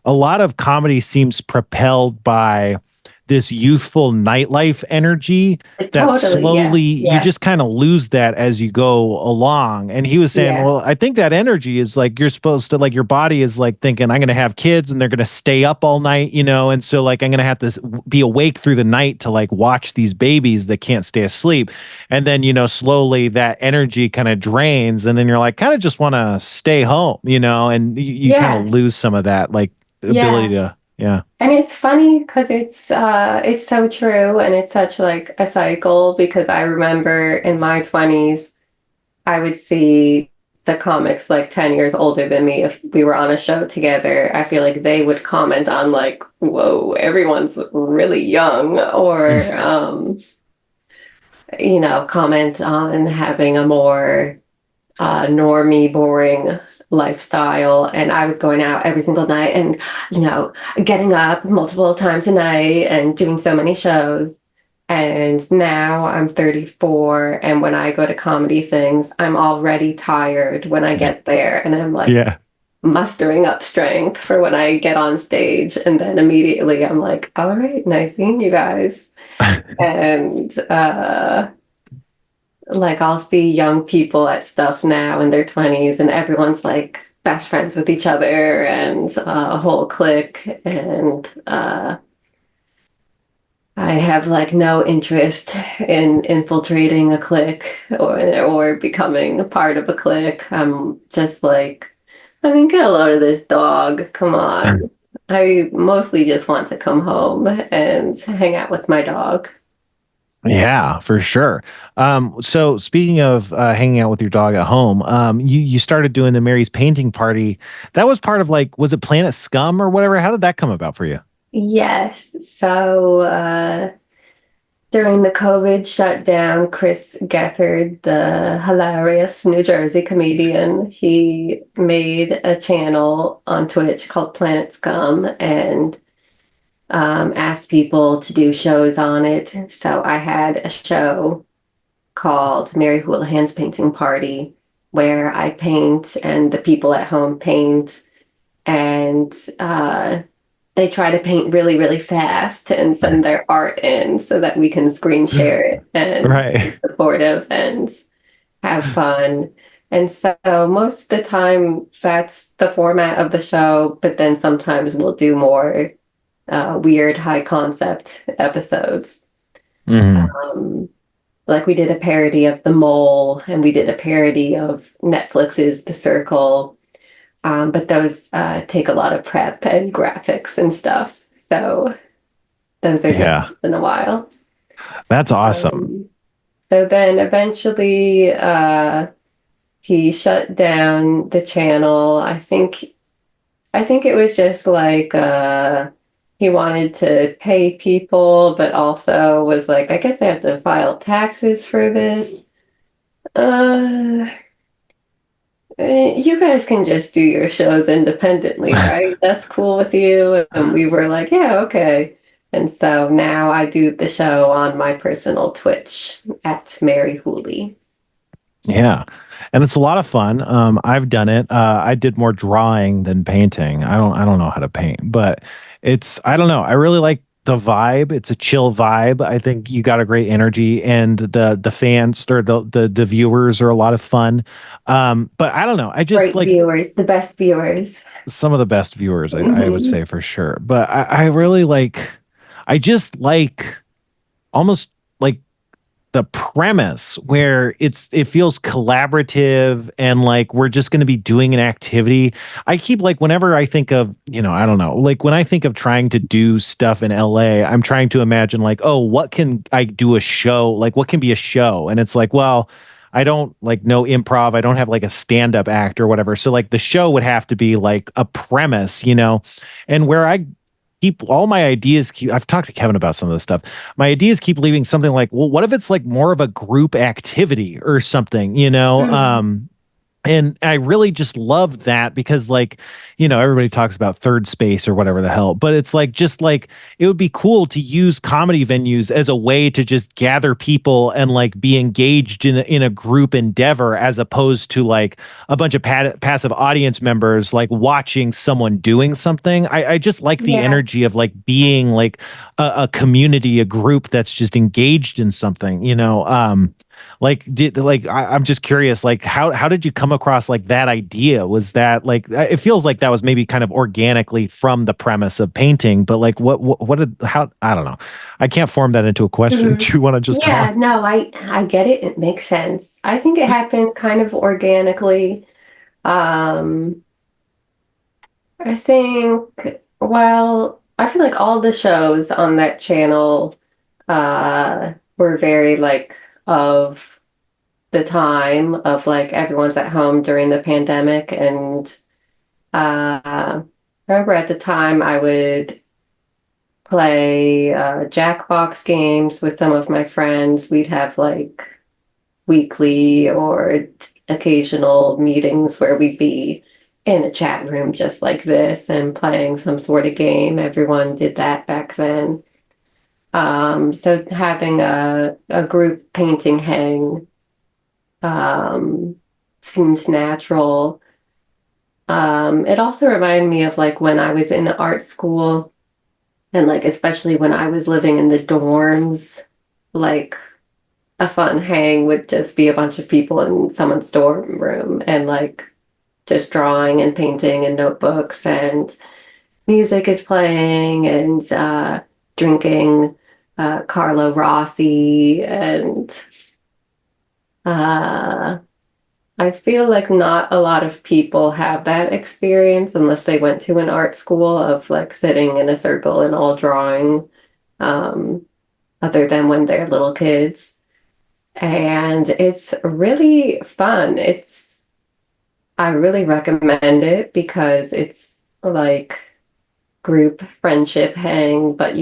[SPEAKER 5] a lot of comedy seems propelled by this youthful nightlife energy that
[SPEAKER 7] Totally,
[SPEAKER 5] slowly
[SPEAKER 7] yes.
[SPEAKER 5] you just kind of lose that as you go along. And he was saying, well, I think that energy is like you're supposed to, like your body is like thinking I'm going to have kids and they're going to stay up all night, and so like I'm going to have to be awake through the night to like watch these babies that can't stay asleep. And then slowly that energy kind of drains, and then you're like kind of just want to stay home, and you kind of lose some of that like ability to. Yeah.
[SPEAKER 7] And it's funny because it's so true, and it's such like a cycle, because I remember in my 20s I would see the comics like 10 years older than me. If we were on a show together, I feel like they would comment on like, whoa, everyone's really young, or comment on having a more normie, boring lifestyle. And I was going out every single night and, getting up multiple times a night and doing so many shows. And now I'm 34. And when I go to comedy things, I'm already tired when I get there. And I'm like mustering up strength for when I get on stage. And then immediately I'm like, all right, nice seeing you guys. And, like I'll see young people at stuff now in their 20s, and everyone's like best friends with each other and a whole clique. And I have like no interest in infiltrating a clique or becoming a part of a clique. I'm just like, get a load of this dog. Come on. I mostly just want to come home and hang out with my dog.
[SPEAKER 5] Yeah, for sure. So speaking of hanging out with your dog at home, you started doing the Mary's painting party. That was part of like, was it Planet Scum or whatever? How did that come about for you?
[SPEAKER 7] Yes. So during the COVID shutdown, Chris Gethard, the hilarious New Jersey comedian, he made a channel on Twitch called Planet Scum, and asked people to do shows on it. So I had a show called Mary Houlihan's Painting Party, where I paint and the people at home paint, and they try to paint really, really fast and send their art in so that we can screen share it and be supportive and have fun. And so most of the time, that's the format of the show, but then sometimes we'll do more weird high concept episodes.
[SPEAKER 5] Mhm.
[SPEAKER 7] Like we did a parody of The Mole, and we did a parody of Netflix's The Circle. But those take a lot of prep and graphics and stuff. So those are done
[SPEAKER 5] Yeah,
[SPEAKER 7] once in a while.
[SPEAKER 5] that's awesome.
[SPEAKER 7] So then eventually he shut down the channel. I think it was just like he wanted to pay people, but also was like, I guess I have to file taxes for this. Uh, you guys can just do your shows independently, right? That's cool with you. And we were like, yeah, okay. And so now I do the show on my personal Twitch at Mary Hooley.
[SPEAKER 5] Yeah. And it's a lot of fun. I've done it. I did more drawing than painting. I don't know how to paint, but I don't know. I really like the vibe. It's a chill vibe. I think you got a great energy, and the fans or the viewers are a lot of fun. But I don't know. I just
[SPEAKER 7] Great
[SPEAKER 5] like
[SPEAKER 7] viewers, the best viewers.
[SPEAKER 5] some of the best viewers, I would
[SPEAKER 7] Mhm.
[SPEAKER 5] say for sure. But I really I just like almost like the premise where it feels collaborative and like we're just going to be doing an activity. I keep like whenever I think of, I don't know, like when I think of trying to do stuff in LA, I'm trying to imagine like, oh, what can I do a show? Like what can be a show? And it's like, well, I don't like know improv. I don't have like a stand-up act or whatever. So like the show would have to be like a premise, and where I keep all my ideas I've talked to Kevin about some of this stuff. My ideas keep leaving something like, well, what if it's like more of a group activity or something,
[SPEAKER 7] Mhm.
[SPEAKER 5] and I really just love that because like, everybody talks about third space or whatever the hell, but it's like just like it would be cool to use comedy venues as a way to just gather people and like be engaged in a group endeavor as opposed to like a bunch of passive audience members like watching someone doing something. I just like the
[SPEAKER 7] Yeah.
[SPEAKER 5] energy of like being like a community, a group that's just engaged in something, like I'm just curious, like how did you come across like that idea? Was that like it feels like that was maybe kind of organically from the premise of painting, but like what did how I don't know. I can't form that into a question.
[SPEAKER 7] Mhm.
[SPEAKER 5] Do you want to just
[SPEAKER 7] Yeah,
[SPEAKER 5] talk?
[SPEAKER 7] no, I get it. It makes sense. I think it happened kind of organically. Um, I think, well, I feel like all the shows on that channel were very like of the time of like everyone's at home during the pandemic. And I remember at the time I would play Jackbox games with some of my friends. We'd have like weekly or occasional meetings where we'd be in a chat room just like this and playing some sort of game. Everyone did that back then. So having a group painting hang um, seems natural. It also reminded me of like when I was in art school and like especially when I was living in the dorms, like a fun hang would just be a bunch of people in someone's dorm room and like just drawing and painting and notebooks and music is playing and drinking Carlo Rossi and uh, I feel like not a lot of people have that experience unless they went to an art school of like sitting in a circle and all drawing, um, other than when they're little kids. And it's really fun. I really recommend it because it's like group friendship hang, but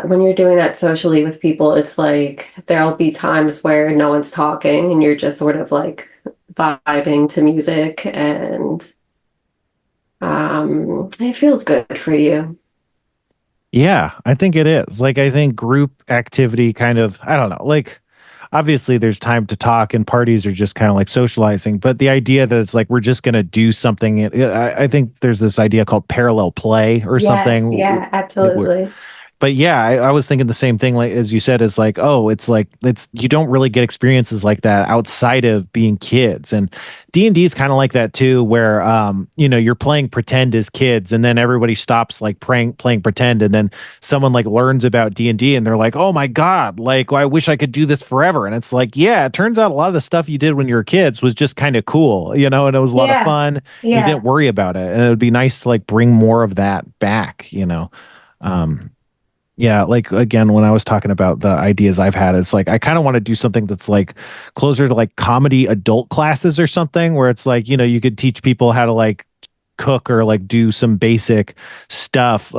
[SPEAKER 7] when you're doing that socially with people, it's like there'll be times where no one's talking and you're just sort of like vibing to music and it feels good for you.
[SPEAKER 5] Yeah, I think it is. Like I think group activity kind of, I don't know, like obviously there's time to talk and parties are just kind of like socializing, but the idea that it's like we're just going to do something, I think there's this idea called parallel play or
[SPEAKER 7] Yes,
[SPEAKER 5] something
[SPEAKER 7] yeah, absolutely.
[SPEAKER 5] but yeah, I was thinking the same thing. Like as you said, is like, oh, it's you don't really get experiences like that outside of being kids, and D&D is kind of like that too, where you're playing pretend as kids, and then everybody stops like playing pretend, and then someone like learns about D&D, and they're like, oh my god, like I wish I could do this forever, and it's like, yeah, it turns out a lot of the stuff you did when you were kids was just kind of cool, and it was a lot of
[SPEAKER 7] Yeah.
[SPEAKER 5] fun. You
[SPEAKER 7] Yeah.
[SPEAKER 5] didn't worry about it, and it would be nice to like bring more of that back. Um, yeah, like again, when I was talking about the ideas I've had, it's like I kind of want to do something that's like closer to like comedy adult classes or something, where it's like, you could teach people how to like cook or like do some basic stuff,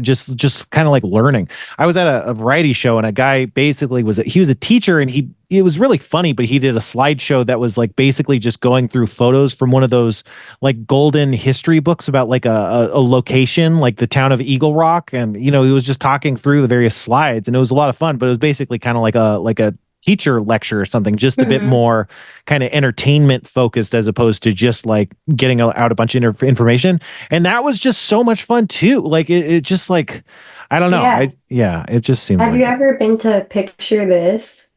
[SPEAKER 5] just kind of like learning. I was at a variety show, and a guy basically he was a teacher, and it was really funny, but he did a slideshow that was like basically just going through photos from one of those like golden history books about like a location, like the town of Eagle Rock. And he was just talking through the various slides, and it was a lot of fun, but it was basically kind of like a teacher lecture or something, just a bit more kind of entertainment focused, as opposed to just like getting out a bunch of information. And that was just so much fun too. Like it just like, I don't know. It just seems
[SPEAKER 7] Have
[SPEAKER 5] like
[SPEAKER 7] you ever been to Picture This?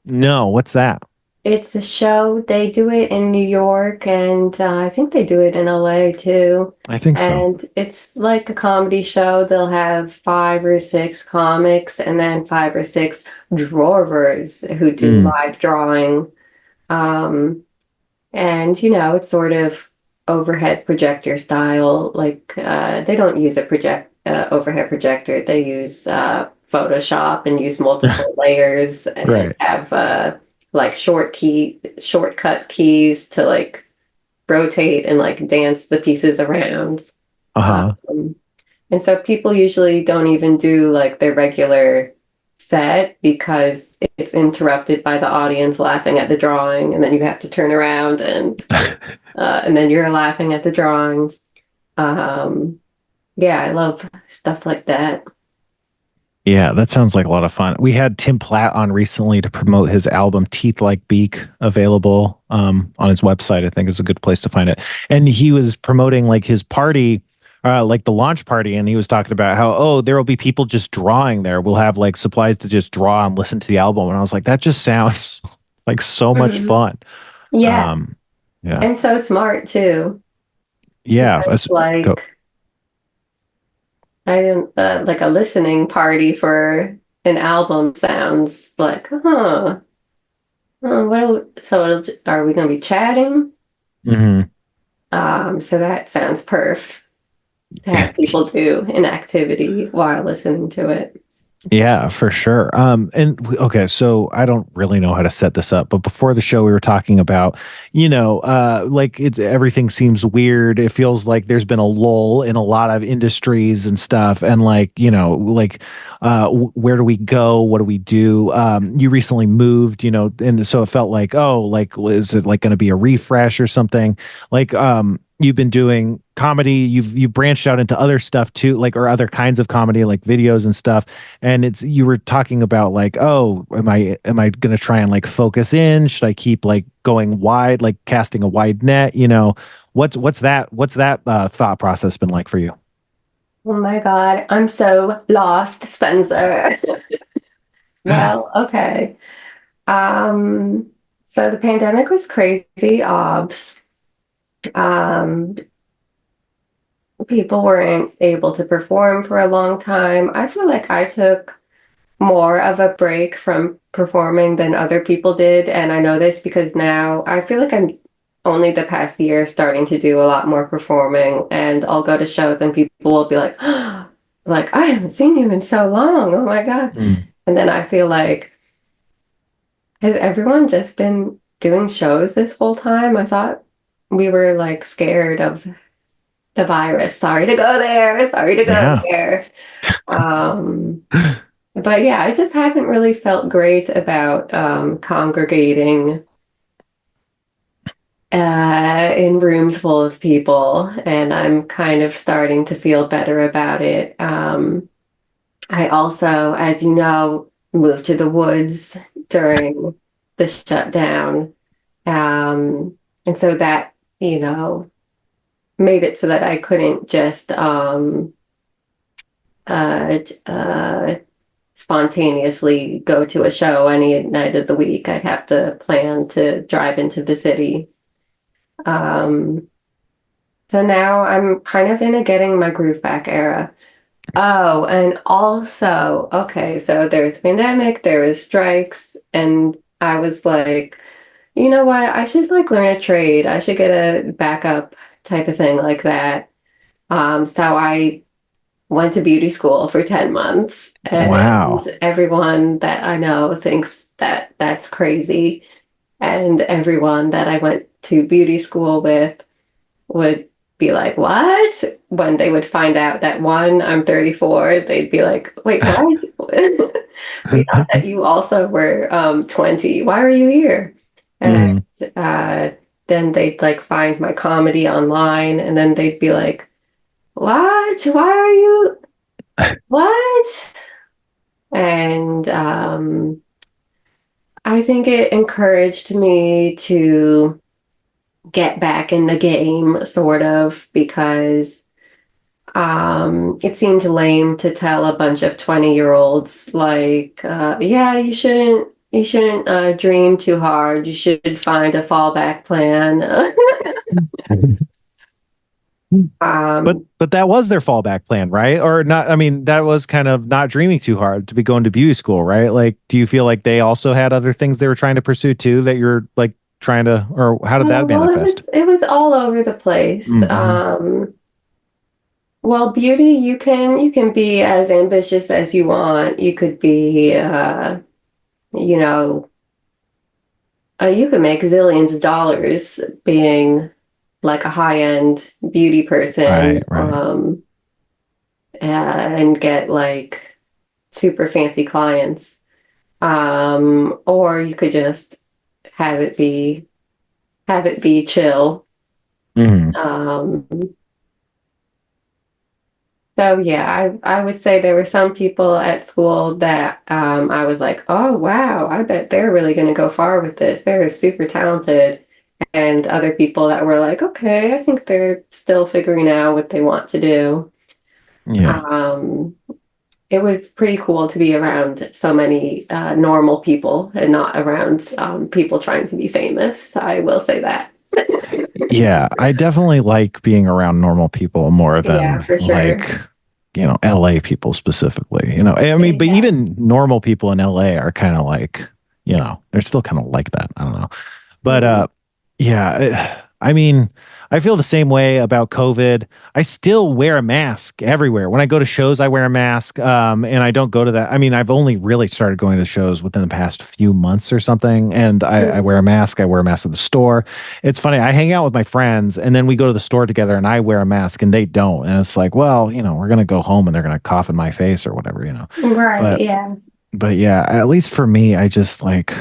[SPEAKER 5] no, what's that?
[SPEAKER 7] It's a show. They do it in New York, and I think they do it in LA too.
[SPEAKER 5] I think so.
[SPEAKER 7] And it's like a comedy show. They'll have 5 or 6 comics and then 5 or 6 drawers who do live drawing. And it's sort of overhead projector style. Like they don't use a overhead projector. They use Photoshop and use multiple layers and
[SPEAKER 5] Right.
[SPEAKER 7] have like shortcut keys to like rotate and like dance the pieces around.
[SPEAKER 5] Uh-huh.
[SPEAKER 7] And so people usually don't even do like their regular set because it's interrupted by the audience laughing at the drawing, and then you have to turn around and then you're laughing at the drawing. Yeah, I love stuff like that.
[SPEAKER 5] Yeah, that sounds like a lot of fun. We had Tim Platt on recently to promote his album Teeth Like Beak, available on his website. I think is a good place to find it. And he was promoting like his party, like the launch party, and he was talking about how, oh, there will be people just drawing there. We'll have like supplies to just draw and listen to the album. And I was like, that just sounds like so much fun.
[SPEAKER 7] Yeah.
[SPEAKER 5] Yeah.
[SPEAKER 7] And so smart too.
[SPEAKER 5] Yeah.
[SPEAKER 7] Like I didn't like a listening party for an album sounds like, are we going to be chatting? So that sounds perf to have people do an activity while listening to it.
[SPEAKER 5] Yeah, for sure. Okay, so I don't really know how to set this up, but before the show, we were talking about, like everything seems weird. It feels like there's been a lull in a lot of industries and stuff, and like, where do we go? What do we do? You recently moved, and so it felt like, oh, like, is it like going to be a refresh or something? Like, you've been doing comedy, you've branched out into other stuff too, like, or other kinds of comedy, like videos and stuff. And you were talking about like, oh, am I going to try and like focus in? Should I keep like going wide, like casting a wide net? What's that thought process been like for you?
[SPEAKER 7] Oh my God, I'm so lost, Spencer. Well, okay. So the pandemic was crazy, obs. People weren't able to perform for a long time. I feel like I took more of a break from performing than other people did. And I know this because now I feel like I'm only the past year starting to do a lot more performing. And I'll go to shows and people will be like, like, I haven't seen you in so long. Oh my God. And then I feel like, has everyone just been doing shows this whole time? I thought we were like scared of the virus. Sorry to go there. Sorry to go there. But yeah, I just haven't really felt great about congregating in rooms full of people, and I'm kind of starting to feel better about it. I also, as you know, moved to the woods during the shutdown. And so that, made it so that I couldn't just spontaneously go to a show any night of the week. I'd have to plan to drive into the city. Um, so now I'm kind of in a getting my groove back era. Oh, and also, okay, so there's pandemic, there was strikes, and I was like, you know what? I should like learn a trade. I should get a backup type of thing like that. So I went to beauty school for 10 months, and
[SPEAKER 5] Wow.
[SPEAKER 7] everyone that I know thinks that that's crazy. And everyone that I went to beauty school with would be like, what? When they would find out that one, I'm 34, they'd be like, wait, what? We thought that you also were 20. Why are you here? And
[SPEAKER 5] Mhm.
[SPEAKER 7] uh, then they'd like find my comedy online, and then they'd be like, what? Why are you? What? And I think it encouraged me to get back in the game, sort of, because it seemed lame to tell a bunch of 20-year-olds like, yeah, you shouldn't dream too hard. You should find a fallback plan.
[SPEAKER 5] But
[SPEAKER 7] um,
[SPEAKER 5] that was their fallback plan, right? Or not? I mean, that was kind of not dreaming too hard to be going to beauty school, right? Like, do you feel like they also had other things they were trying to pursue too that you're like trying to, or how did that
[SPEAKER 7] well, it
[SPEAKER 5] manifest?
[SPEAKER 7] was it was all over the place.
[SPEAKER 5] Hmm.
[SPEAKER 7] Well, beauty, you can be as ambitious as you want. You could be, you know, you could make zillions of dollars being like a high-end beauty person,
[SPEAKER 5] Right, right.
[SPEAKER 7] and get like super fancy clients. Or you could just have it be have it be chill.
[SPEAKER 5] Hmm.
[SPEAKER 7] Um, So yeah, I would say there were some people at school that I was like, oh wow, I bet they're really going to go far with this. They're super talented. And other people that were like, okay, I think they're still figuring out what they want to do.
[SPEAKER 5] Yeah.
[SPEAKER 7] Um, it was pretty cool to be around so many normal people and not around people trying to be famous. I will say that.
[SPEAKER 5] Yeah, I definitely like being around normal people more
[SPEAKER 7] Yeah,
[SPEAKER 5] than
[SPEAKER 7] for sure.
[SPEAKER 5] like, LA people specifically. I mean, but
[SPEAKER 7] Yeah.
[SPEAKER 5] even normal people in LA are kind of like, they're still kind of like that. I don't know. But
[SPEAKER 7] Mhm.
[SPEAKER 5] yeah, I mean, I feel the same way about COVID. I still wear a mask everywhere. When I go to shows, I wear a mask. And I don't go to that. I mean, I've only really started going to shows within the past few months or something. And I wear a mask. I wear a mask at the store. It's funny. I hang out with my friends and then we go to the store together and I wear a mask and they don't. And it's like, well, we're going to go home and they're going to cough in my face or whatever.
[SPEAKER 7] Right,
[SPEAKER 5] But
[SPEAKER 7] yeah.
[SPEAKER 5] yeah, at least for me, I just like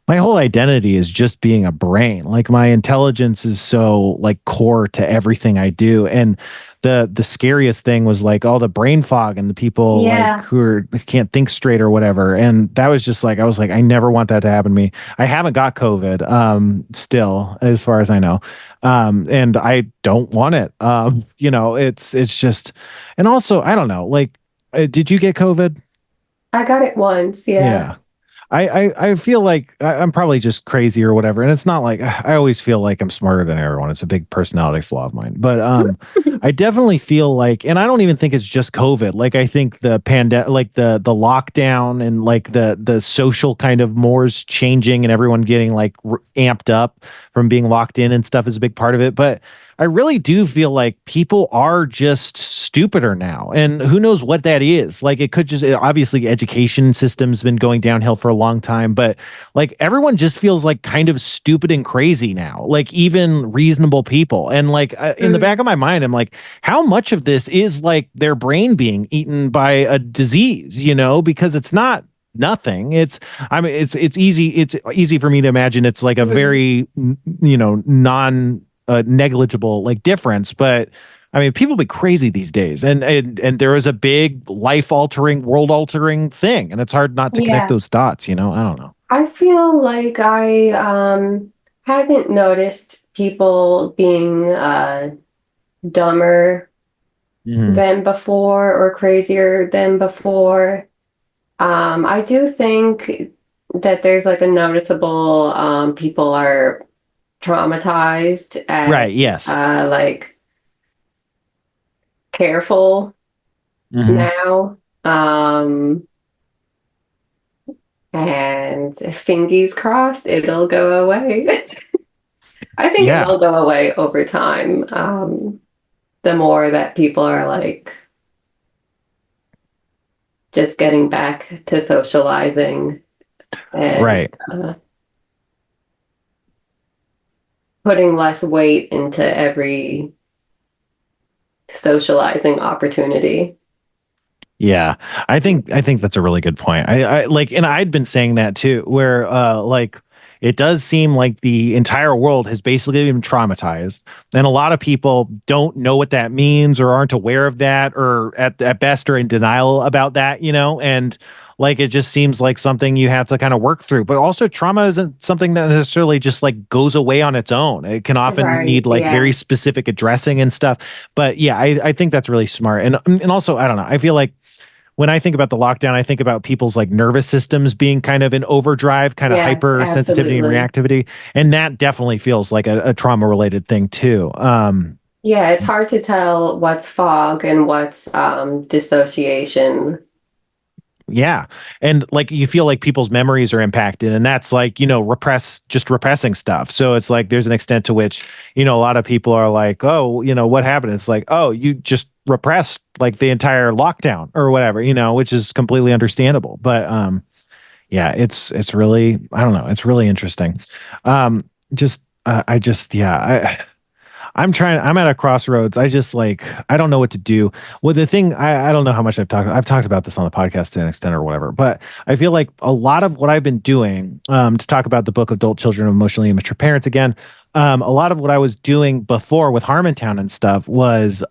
[SPEAKER 5] my whole identity is just being a brain. Like my intelligence is so like core to everything I do. And the scariest thing was like all the brain fog and the people like
[SPEAKER 7] Yeah.
[SPEAKER 5] who can't think straight or whatever. And that was just like I was like, I never want that to happen to me. I haven't got COVID still, as far as I know. And I don't want it. It's just, and also I don't know, like did you get COVID?
[SPEAKER 7] I got it once, yeah.
[SPEAKER 5] Yeah. I feel like I'm probably just crazy or whatever. And it's not like I always feel like I'm smarter than everyone. It's a big personality flaw of mine. But I definitely feel like, and I don't even think it's just COVID. Like I think the pandemic, like the lockdown and like the social kind of mores changing and everyone getting like amped up from being locked in and stuff is a big part of it. But I really do feel like people are just stupider now. And who knows what that is? Like it could just obviously education system's been going downhill for a long time, but like everyone just feels like kind of stupid and crazy now. Like even reasonable people. And like in the back of my mind, I'm like, how much of this is like their brain being eaten by a disease, because it's not nothing. It's easy for me to imagine it's like a
[SPEAKER 7] Mhm.
[SPEAKER 5] very non negligible like difference, but I mean people be crazy these days, and there is a big life altering, world altering thing, and it's hard not to connect
[SPEAKER 7] Yeah.
[SPEAKER 5] those dots. I don't know.
[SPEAKER 7] I feel like I haven't noticed people being dumber than before or crazier than before. I do think that there's like a noticeable people are traumatized and
[SPEAKER 5] Right. Yes.
[SPEAKER 7] like careful
[SPEAKER 5] Hmm.
[SPEAKER 7] now. And fingers crossed it'll go away. I think it
[SPEAKER 5] Yeah.
[SPEAKER 7] will go away over time. The more that people are like just getting back to socializing and
[SPEAKER 5] Right.
[SPEAKER 7] putting less weight into every socializing opportunity.
[SPEAKER 5] Yeah, I think that's a really good point. I like, and I'd been saying that too, where like it does seem like the entire world has basically been traumatized, and a lot of people don't know what that means or aren't aware of that, or at best are in denial about that, and like it just seems like something you have to kind of work through. But also, trauma isn't something that necessarily just like goes away on its own. It can often
[SPEAKER 7] Right.
[SPEAKER 5] need like very
[SPEAKER 7] Yeah.
[SPEAKER 5] specific addressing and stuff. But yeah, I think that's really smart, and also I don't know, I feel like when I think about the lockdown, I think about people's like nervous systems being kind of in overdrive, kind of
[SPEAKER 7] Yes,
[SPEAKER 5] hypersensitivity and
[SPEAKER 7] absolutely.
[SPEAKER 5] reactivity. And that definitely feels like a trauma related thing too.
[SPEAKER 7] Yeah, it's hard to tell what's fog and what's dissociation.
[SPEAKER 5] Yeah. And like you feel like people's memories are impacted, and that's like, repressing stuff. So it's like there's an extent to which, a lot of people are like, oh, what happened? It's like, oh, you just repressed like the entire lockdown or whatever, which is completely understandable. But yeah, it's really, I don't know, it's really interesting. Just I just yeah, I'm at a crossroads. I just like, I don't know what to do. Well, the thing, I don't know how much I've talked about this on the podcast to an extent or whatever, but I feel like a lot of what I've been doing, to talk about the book Adult Children of Emotionally Immature Parents again, a lot of what I was doing before with Harmontown and stuff was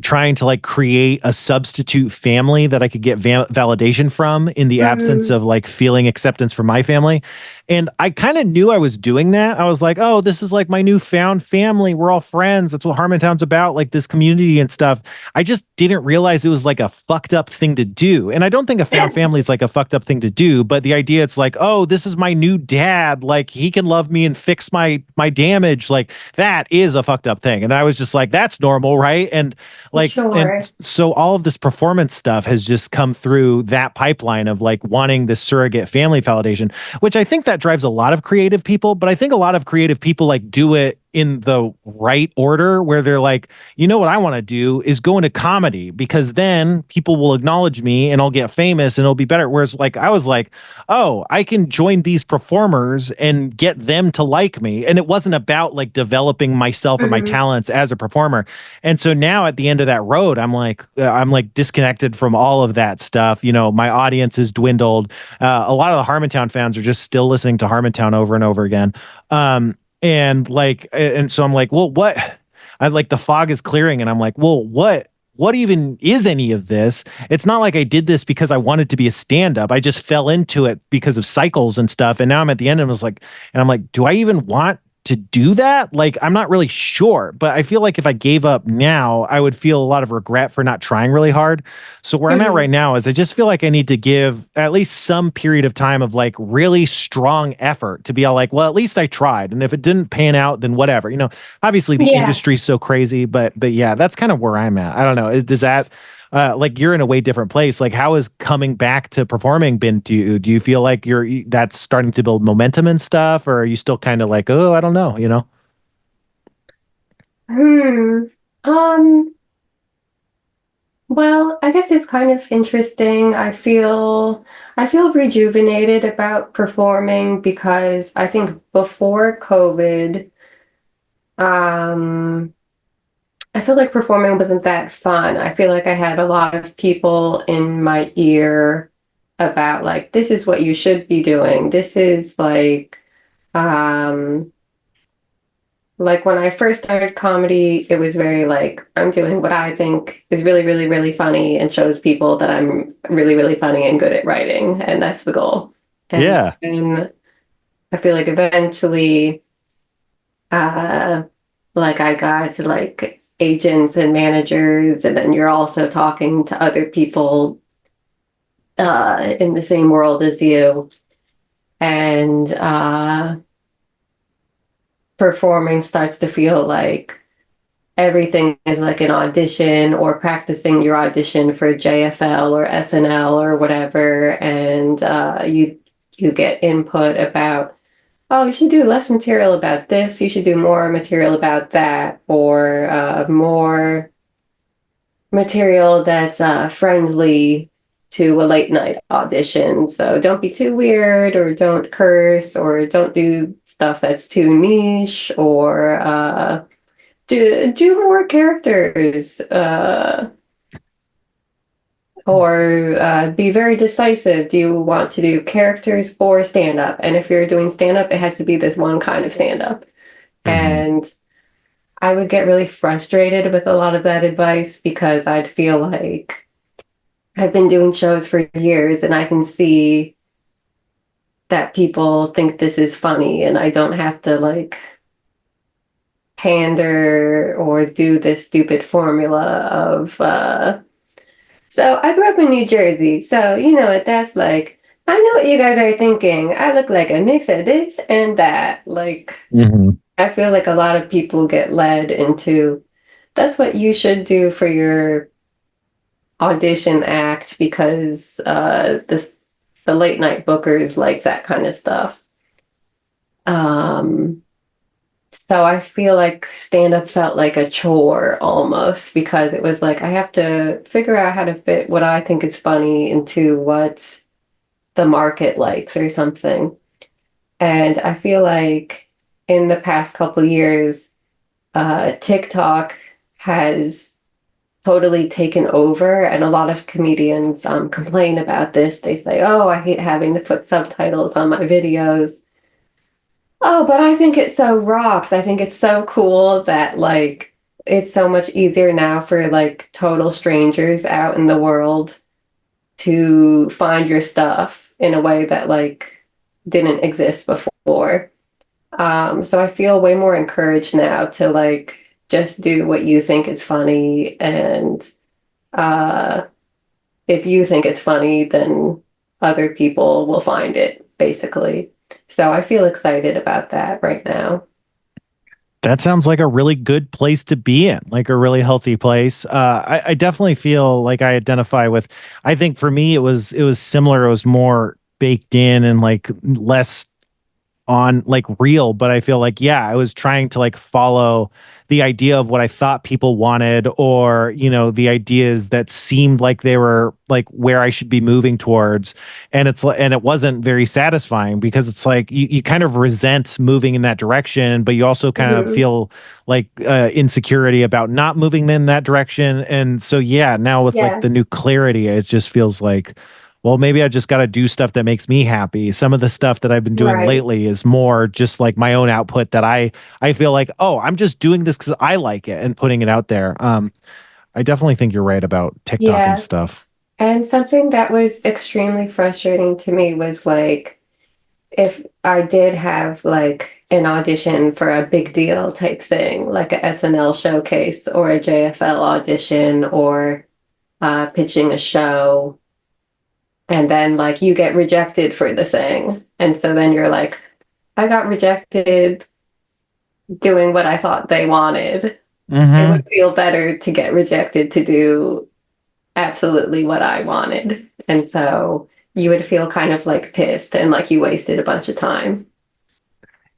[SPEAKER 5] trying to like create a substitute family that I could get validation from in the absence
[SPEAKER 7] Mhm.
[SPEAKER 5] of like feeling acceptance from my family. And I kind of knew I was doing that. I was like, oh, this is like my newfound family. We're all friends. That's what Harmontown's about, like this community and stuff. I just didn't realize it was like a fucked up thing to do. And I don't think a found family is like a fucked up thing to do, but the idea it's like, oh, this is my new dad. Like he can love me and fix my damage. Like that is a fucked up thing. And I was just like, that's normal, right? And
[SPEAKER 7] Sure.
[SPEAKER 5] so all of this performance stuff has just come through that pipeline of like wanting this surrogate family validation, which I think that drives a lot of creative people. But I think a lot of creative people like do it in the right order, where they're like, what I want to do is go into comedy, because then people will acknowledge me and I'll get famous and it'll be better. Whereas like I was like, oh, I can join these performers and get them to like me. And it wasn't about like developing myself or my
[SPEAKER 7] Mhm.
[SPEAKER 5] talents as a performer. And so now at the end of that road, I'm like disconnected from all of that stuff. My audience has dwindled. A lot of the Harmontown fans are just still listening to Harmontown over and over again. And so I'm like, well, what? I like, the fog is clearing, and I'm like, well, what even is any of this? It's not like I did this because I wanted to be a stand-up. I just fell into it because of cycles and stuff. And now I'm at the end and I'm like, do I even want to do that? Like, I'm not really sure, but I feel like if I gave up now, I would feel a lot of regret for not trying really hard. So where I'm at right
[SPEAKER 7] Mhm.
[SPEAKER 5] now is I just feel like I need to give at least some period of time of like really strong effort to be all like, well, at least I tried. And if it didn't pan out, then whatever. Obviously the
[SPEAKER 7] Yeah.
[SPEAKER 5] industry's so crazy, but yeah, that's kind of where I'm at. I don't know. Does that like, you're in a way different place. Like, how has coming back to performing been to you? Do you feel like that's starting to build momentum and stuff, or are you still kind of like, oh, I don't know?
[SPEAKER 7] Hmm. Um, well, I guess it's kind of interesting. I feel rejuvenated about performing because I think before COVID, um, I feel like performing wasn't that fun. I feel like I had a lot of people in my ear about like, this is what you should be doing. This is um, like when I first started comedy, it was very like, I'm doing what I think is really, really, really funny and shows people that I'm really, really funny and good at writing. And that's the goal. And
[SPEAKER 5] Yeah.
[SPEAKER 7] then I feel like eventually, uh, like I got like agents and managers, and then you're also talking to other people in the same world as you. And performing starts to feel like everything is like an audition or practicing your audition for JFL or SNL or whatever. And you get input about, oh, you should do less material about this, you should do more material about that, or more material that's friendly to a late night audition. So don't be too weird, or don't curse, or don't do stuff that's too niche, or do more characters, or be very decisive. Do you want to do characters or stand up? And if you're doing stand up, it has to be this one kind of stand up. And I would get really frustrated with a lot of that advice, because I'd feel like I've been doing shows for years and I can see that people think this is funny, and I don't have to like pander or do this stupid formula of so I grew up in New Jersey, so you know what that's like. I know what you guys are thinking. I look like a mix of this and that. Like, I feel like a lot of people get led into, that's what you should do for your audition act, because the late night bookers like that kind of stuff. So I feel like stand-up felt like a chore almost, because it was like I have to figure out how to fit what I think is funny into what the market likes or something. And I feel like in the past couple years, TikTok has totally taken over, and a lot of comedians complain about this. They say, oh, I hate having to put subtitles on my videos. Oh, but I think it so rocks. I think it's so cool that like it's so much easier now for like total strangers out in the world to find your stuff in a way that like didn't exist before. So I feel way more encouraged now to like just do what you think is funny, and if you think it's funny, then other people will find it, basically. So I feel excited about that right now.
[SPEAKER 5] That sounds like a really good place to be in, like a really healthy place. I definitely feel like I identify with. I think for me, it was similar. It was more baked in and like less on like real, but I feel like, yeah, I was trying to like follow the idea of what I thought people wanted, or, you know, the ideas that seemed like they were like where I should be moving towards. And it wasn't very satisfying, because it's like you kind of resent moving in that direction, but you also kind of feel like insecurity about not moving in that direction. And so, yeah, now with like the new clarity, it just feels like, well, maybe I just got to do stuff that makes me happy. Some of the stuff that I've been doing lately is more just like my own output, that I feel like, oh, I'm just doing this because I like it and putting it out there. I definitely think you're right about TikTok and stuff.
[SPEAKER 7] And something that was extremely frustrating to me was like, if I did have like an audition for a big deal type thing, like a SNL showcase or a JFL audition, or pitching a show, and then like you get rejected for the thing. And so then you're like, I got rejected doing what I thought they wanted. It would feel better to get rejected to do absolutely what I wanted. And so you would feel kind of like pissed and like you wasted a bunch of time.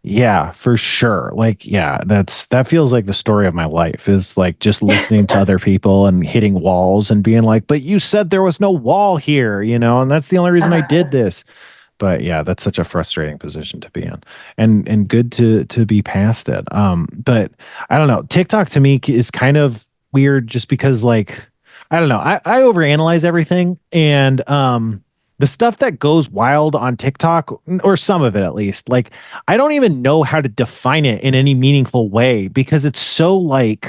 [SPEAKER 5] Yeah, for sure. Like, yeah, that feels like the story of my life, is like just listening to other people and hitting walls and being like, but you said there was no wall here, you know, and that's the only reason I did this. But yeah, that's such a frustrating position to be in, and good to be past it. But I don't know. TikTok to me is kind of weird, just because like, I don't know. I overanalyze everything, and the stuff that goes wild on TikTok, or some of it at least, like I don't even know how to define it in any meaningful way, because it's so like,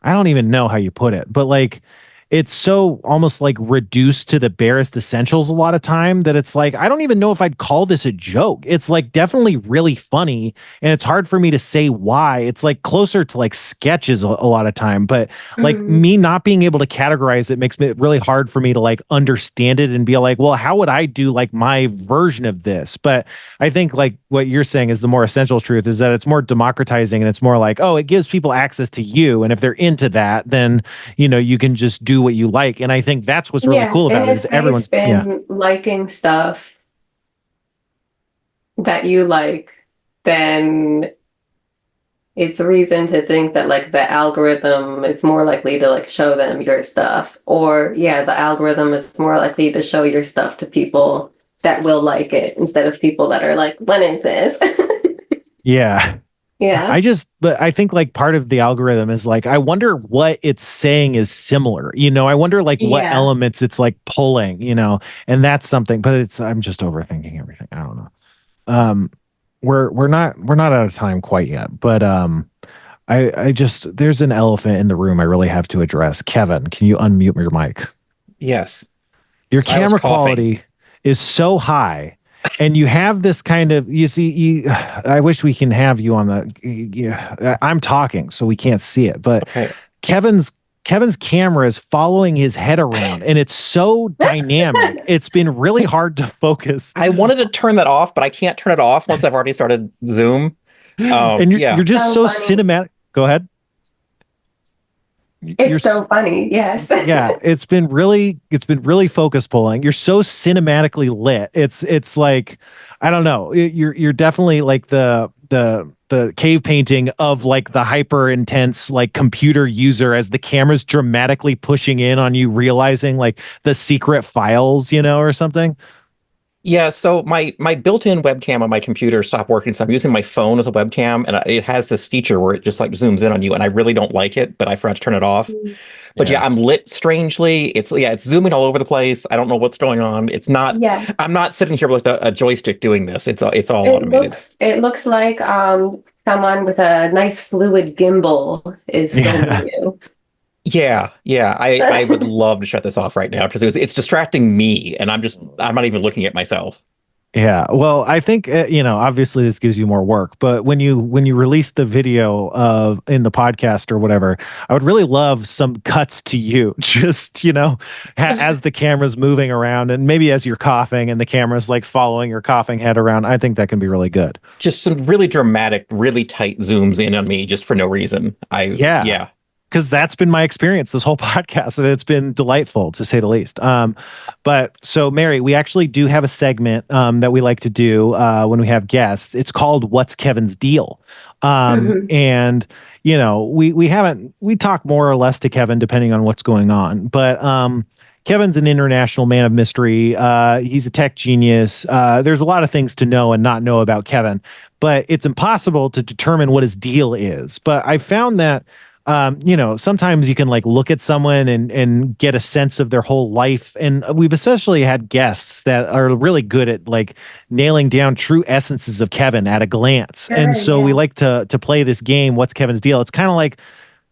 [SPEAKER 5] I don't even know how you put it, but like it's so almost like reduced to the barest essentials a lot of time that it's like I don't even know if I'd call this a joke. It's like definitely really funny, and it's hard for me to say why. It's like closer to like sketches a lot of time, but like me not being able to categorize it makes it really hard for me to like understand it and be like, well, how would I do like my version of this? But I think like what you're saying is the more essential truth is that it's more democratizing, and it's more like, oh, it gives people access to you, and if they're into that, then you can just do what you like. And I think that's what's really cool about
[SPEAKER 7] and
[SPEAKER 5] it is
[SPEAKER 7] if
[SPEAKER 5] everyone's
[SPEAKER 7] they've been liking stuff that you like, then it's reason to think that like the algorithm is more likely to like show them your stuff. Or yeah, the algorithm is more likely to show your stuff to people that will like it instead of people that are like, what is this?
[SPEAKER 5] yeah.
[SPEAKER 7] Yeah.
[SPEAKER 5] But I think like part of the algorithm is like, I wonder what it's saying is similar. I wonder like what
[SPEAKER 7] Yeah.
[SPEAKER 5] elements it's like pulling, and that's something, but I'm just overthinking everything. I don't know. We're not out of time quite yet, but I just there's an elephant in the room I really have to address. Kevin, can you unmute your mic?
[SPEAKER 6] Yes.
[SPEAKER 5] Your
[SPEAKER 6] I was
[SPEAKER 5] camera
[SPEAKER 6] coughing.
[SPEAKER 5] quality is so high, and you have this kind of I wish we can have you on I'm talking so we can't see it, but
[SPEAKER 6] Okay.
[SPEAKER 5] Kevin's camera is following his head around, and it's so dynamic. It's been really hard to focus.
[SPEAKER 6] I wanted to turn that off, but I can't turn it off once I've already started Zoom.
[SPEAKER 5] And you're just so
[SPEAKER 7] So funny.
[SPEAKER 5] cinematic. Go ahead.
[SPEAKER 7] It's so funny. Yes.
[SPEAKER 5] Yeah, it's been really focus pulling. You're so cinematically lit. It's like I don't know. You're definitely like the cave painting of like the hyper intense like computer user as the camera's dramatically pushing in on you, realizing like the secret files, or something.
[SPEAKER 6] Yeah, so my built-in webcam on my computer stopped working, so I'm using my phone as a webcam, and it has this feature where it just like zooms in on you, and I really don't like it, but I forgot to turn it off. But yeah, I'm lit strangely. It's zooming all over the place. I don't know what's going on. It's not.
[SPEAKER 7] Yeah.
[SPEAKER 6] I'm not sitting here with a joystick doing this. It's all
[SPEAKER 7] It
[SPEAKER 6] automated.
[SPEAKER 7] looks like someone with a nice fluid gimbal is filming you.
[SPEAKER 6] Yeah. I would love to shut this off right now because it's distracting me, and I'm not even looking at myself.
[SPEAKER 5] Yeah, well, I think obviously this gives you more work, but when you release the video of in the podcast or whatever, I would really love some cuts to you, just as the camera's moving around, and maybe as you're coughing and the camera's like following your coughing head around. I think that can be really good.
[SPEAKER 6] Just some really dramatic, really tight zooms in on me just for no reason. Yeah.
[SPEAKER 5] Because that's been my experience this whole podcast, and it's been delightful to say the least. But so Mary, we actually do have a segment that we like to do when we have guests. It's called "What's Kevin's Deal?" And we talk more or less to Kevin depending on what's going on. But Kevin's an international man of mystery. He's a tech genius. There's a lot of things to know and not know about Kevin, but it's impossible to determine what his deal is. But I found that sometimes you can like look at someone and get a sense of their whole life. And we've especially had guests that are really good at like nailing down true essences of Kevin at a glance.
[SPEAKER 7] Sure,
[SPEAKER 5] and so we
[SPEAKER 7] yeah.
[SPEAKER 5] like to play this game. What's Kevin's deal? It's kind of like,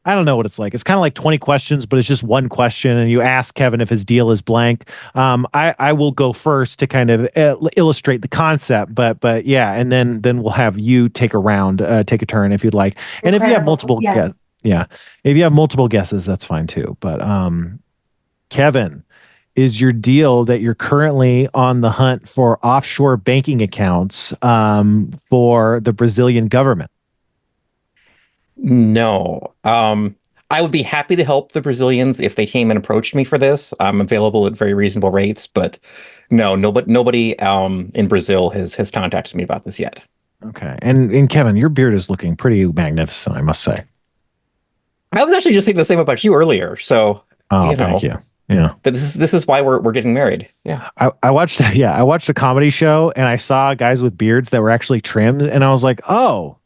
[SPEAKER 5] I don't know what it's like. It's kind of like 20 questions, but it's just one question. And you ask Kevin if his deal is blank. I will go first to kind of illustrate the concept, but yeah. And then we'll have you take a turn if you'd like. And if you have multiple guests, yeah. If you have multiple guesses, that's fine too. But Kevin, is your deal that you're currently on the hunt for offshore banking accounts for the Brazilian government?
[SPEAKER 6] No. I would be happy to help the Brazilians if they came and approached me for this. I'm available at very reasonable rates, but no, nobody in Brazil has contacted me about this yet.
[SPEAKER 5] Okay. And Kevin, your beard is looking pretty magnificent, I must say.
[SPEAKER 6] I was actually just thinking the same about you earlier. So,
[SPEAKER 5] thank you. Yeah.
[SPEAKER 6] But this is why we're getting married. Yeah.
[SPEAKER 5] I watched a comedy show, and I saw guys with beards that were actually trimmed, and I was like, oh,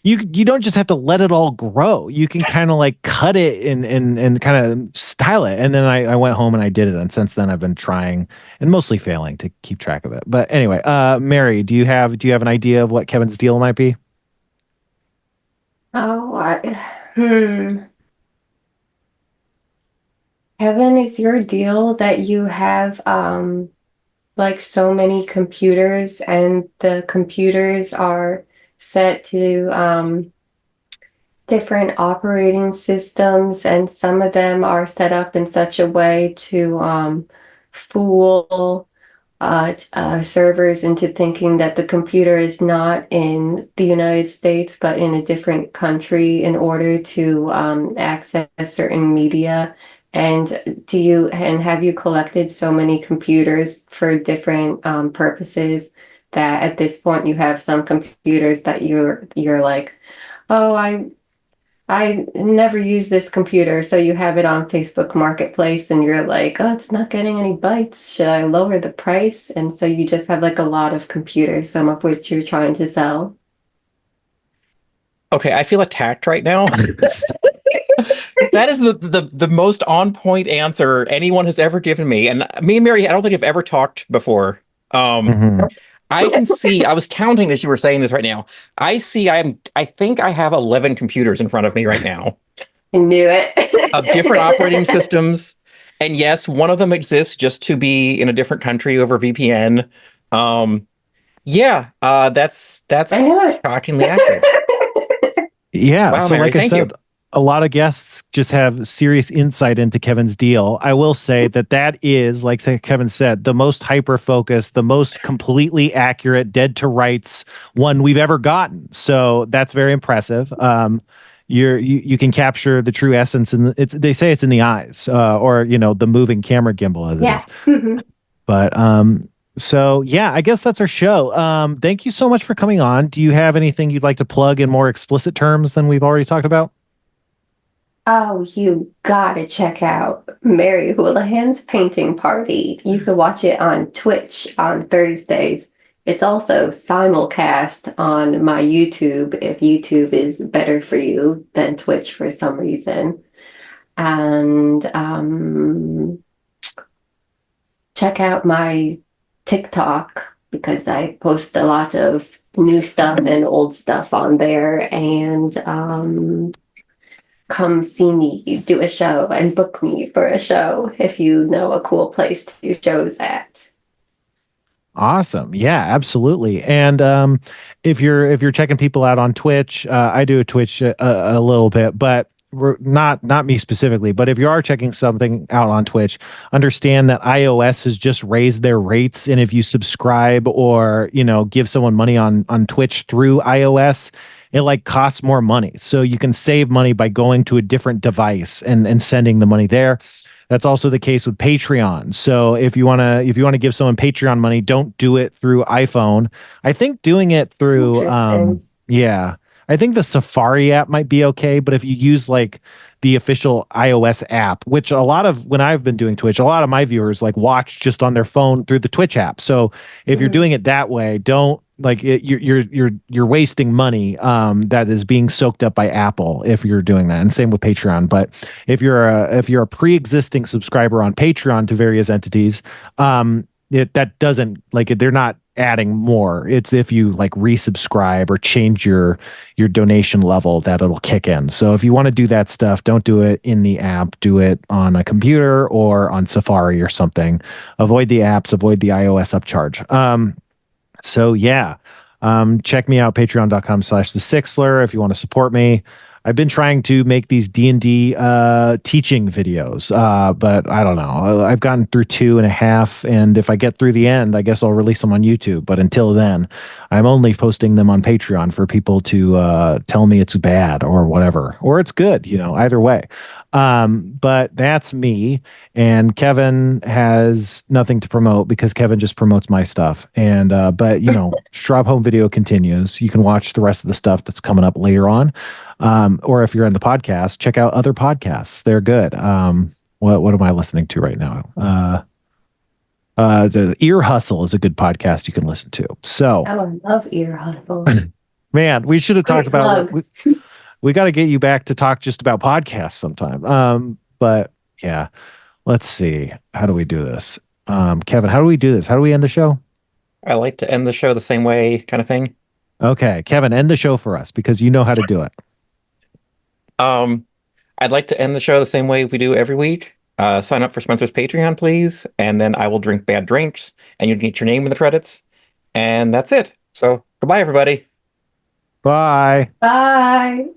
[SPEAKER 5] you don't just have to let it all grow. You can kind of like cut it and kind of style it. And then I went home and I did it. And since then I've been trying and mostly failing to keep track of it. But anyway, Mary, do you have an idea of what Kevin's deal might be?
[SPEAKER 7] Oh, Kevin, is your deal that you have like so many computers and the computers are set to different operating systems, and some of them are set up in such a way to fool servers into thinking that the computer is not in the United States but in a different country in order to access certain media. And have you collected so many computers for different purposes that at this point you have some computers that you're like, oh, I never use this computer, so you have it on Facebook Marketplace and you're like, oh, it's not getting any bites. Should I lower the price? And so you just have like a lot of computers, some of which you're trying to sell.
[SPEAKER 6] Okay, I feel attacked right now. That is the most on point answer anyone has ever given me. And me and Mary, I don't think I've ever talked before.
[SPEAKER 5] Mhm.
[SPEAKER 6] I can see, I was counting as you were saying this right now. I think I have 11 computers in front of me right now
[SPEAKER 7] I knew it.
[SPEAKER 6] of different operating systems. And yes, one of them exists just to be in a different country over VPN. That's
[SPEAKER 7] I knew it.
[SPEAKER 6] shockingly accurate.
[SPEAKER 5] Yeah.
[SPEAKER 6] Wow,
[SPEAKER 5] So,
[SPEAKER 6] Mary,
[SPEAKER 5] like I
[SPEAKER 6] thank you.
[SPEAKER 5] said, a lot of guests just have serious insight into Kevin's deal. I will say that is, like Kevin said, the most hyper focused, the most completely accurate, dead to rights one we've ever gotten. So that's very impressive. You can capture the true essence, and they say it's in the eyes, or the moving camera gimbal as it
[SPEAKER 7] Yeah.
[SPEAKER 5] is.
[SPEAKER 7] Mhm.
[SPEAKER 5] But so yeah, I guess that's our show. Thank you so much for coming on. Do you have anything you'd like to plug in more explicit terms than we've already talked about?
[SPEAKER 7] Oh, you gotta check out Mary Houlihan's painting party. You can watch it on Twitch on Thursdays. It's also simulcast on my YouTube if YouTube is better for you than Twitch for some reason. And check out my TikTok because I post a lot of new stuff and old stuff on there. And come see me do a show and book me for a show if you know a cool place to do shows at.
[SPEAKER 5] Awesome. Yeah, absolutely. And if you're checking people out on Twitch, I do a Twitch a little bit, but we're not me specifically. But if you are checking something out on Twitch, understand that iOS has just raised their rates, and if you subscribe or give someone money on Twitch through iOS, it like costs more money. So you can save money by going to a different device and sending the money there. That's also the case with Patreon. So if you want to give someone Patreon money, don't do it through iPhone. I think doing it through
[SPEAKER 7] Interesting.
[SPEAKER 5] yeah. I think the Safari app might be okay, but if you use like the official iOS app, which a lot of when I've been doing Twitch, a lot of my viewers like watch just on their phone through the Twitch app. So if you're
[SPEAKER 7] Mhm.
[SPEAKER 5] doing it that way, don't like it, you're wasting money that is being soaked up by Apple if you're doing that. And same with Patreon. But if you're a pre-existing subscriber on Patreon to various entities, that doesn't like they're not adding more. It's if you like resubscribe or change your donation level that it'll kick in. So if you want to do that stuff, don't do it in the app. Do it on a computer or on Safari or something. Avoid the apps, avoid the iOS upcharge. So yeah, check me out, patreon.com/the Sixler if you want to support me. I've been trying to make these D&D teaching videos, but I don't know. I've gotten through 2.5, and if I get through the end, I guess I'll release them on YouTube. But until then, I'm only posting them on Patreon for people to tell me it's bad or whatever, or it's good, either way. But that's me, and Kevin has nothing to promote because Kevin just promotes my stuff. And but Straub Home Video continues. You can watch the rest of the stuff that's coming up later on. Or if you're in the podcast, check out other podcasts. They're good. What am I listening to right now? The Ear Hustle is a good podcast you can listen to. So,
[SPEAKER 7] Oh, I love Ear Hustle.
[SPEAKER 5] man, we should have talked
[SPEAKER 7] Great
[SPEAKER 5] about
[SPEAKER 7] plugs.
[SPEAKER 5] we got to get you back to talk just about podcasts sometime. But yeah, let's see. How do we do this? Kevin, how do we do this? How do we end the show?
[SPEAKER 6] I like to end the show the same way, kind of thing.
[SPEAKER 5] Okay, Kevin, end the show for us because you know how to do it.
[SPEAKER 6] I'd like to end the show the same way we do every week. sign up for Spencer's Patreon, please, and then I will drink bad drinks, and you get your name in the credits, and that's it. So goodbye, everybody.
[SPEAKER 5] Bye.
[SPEAKER 7] Bye.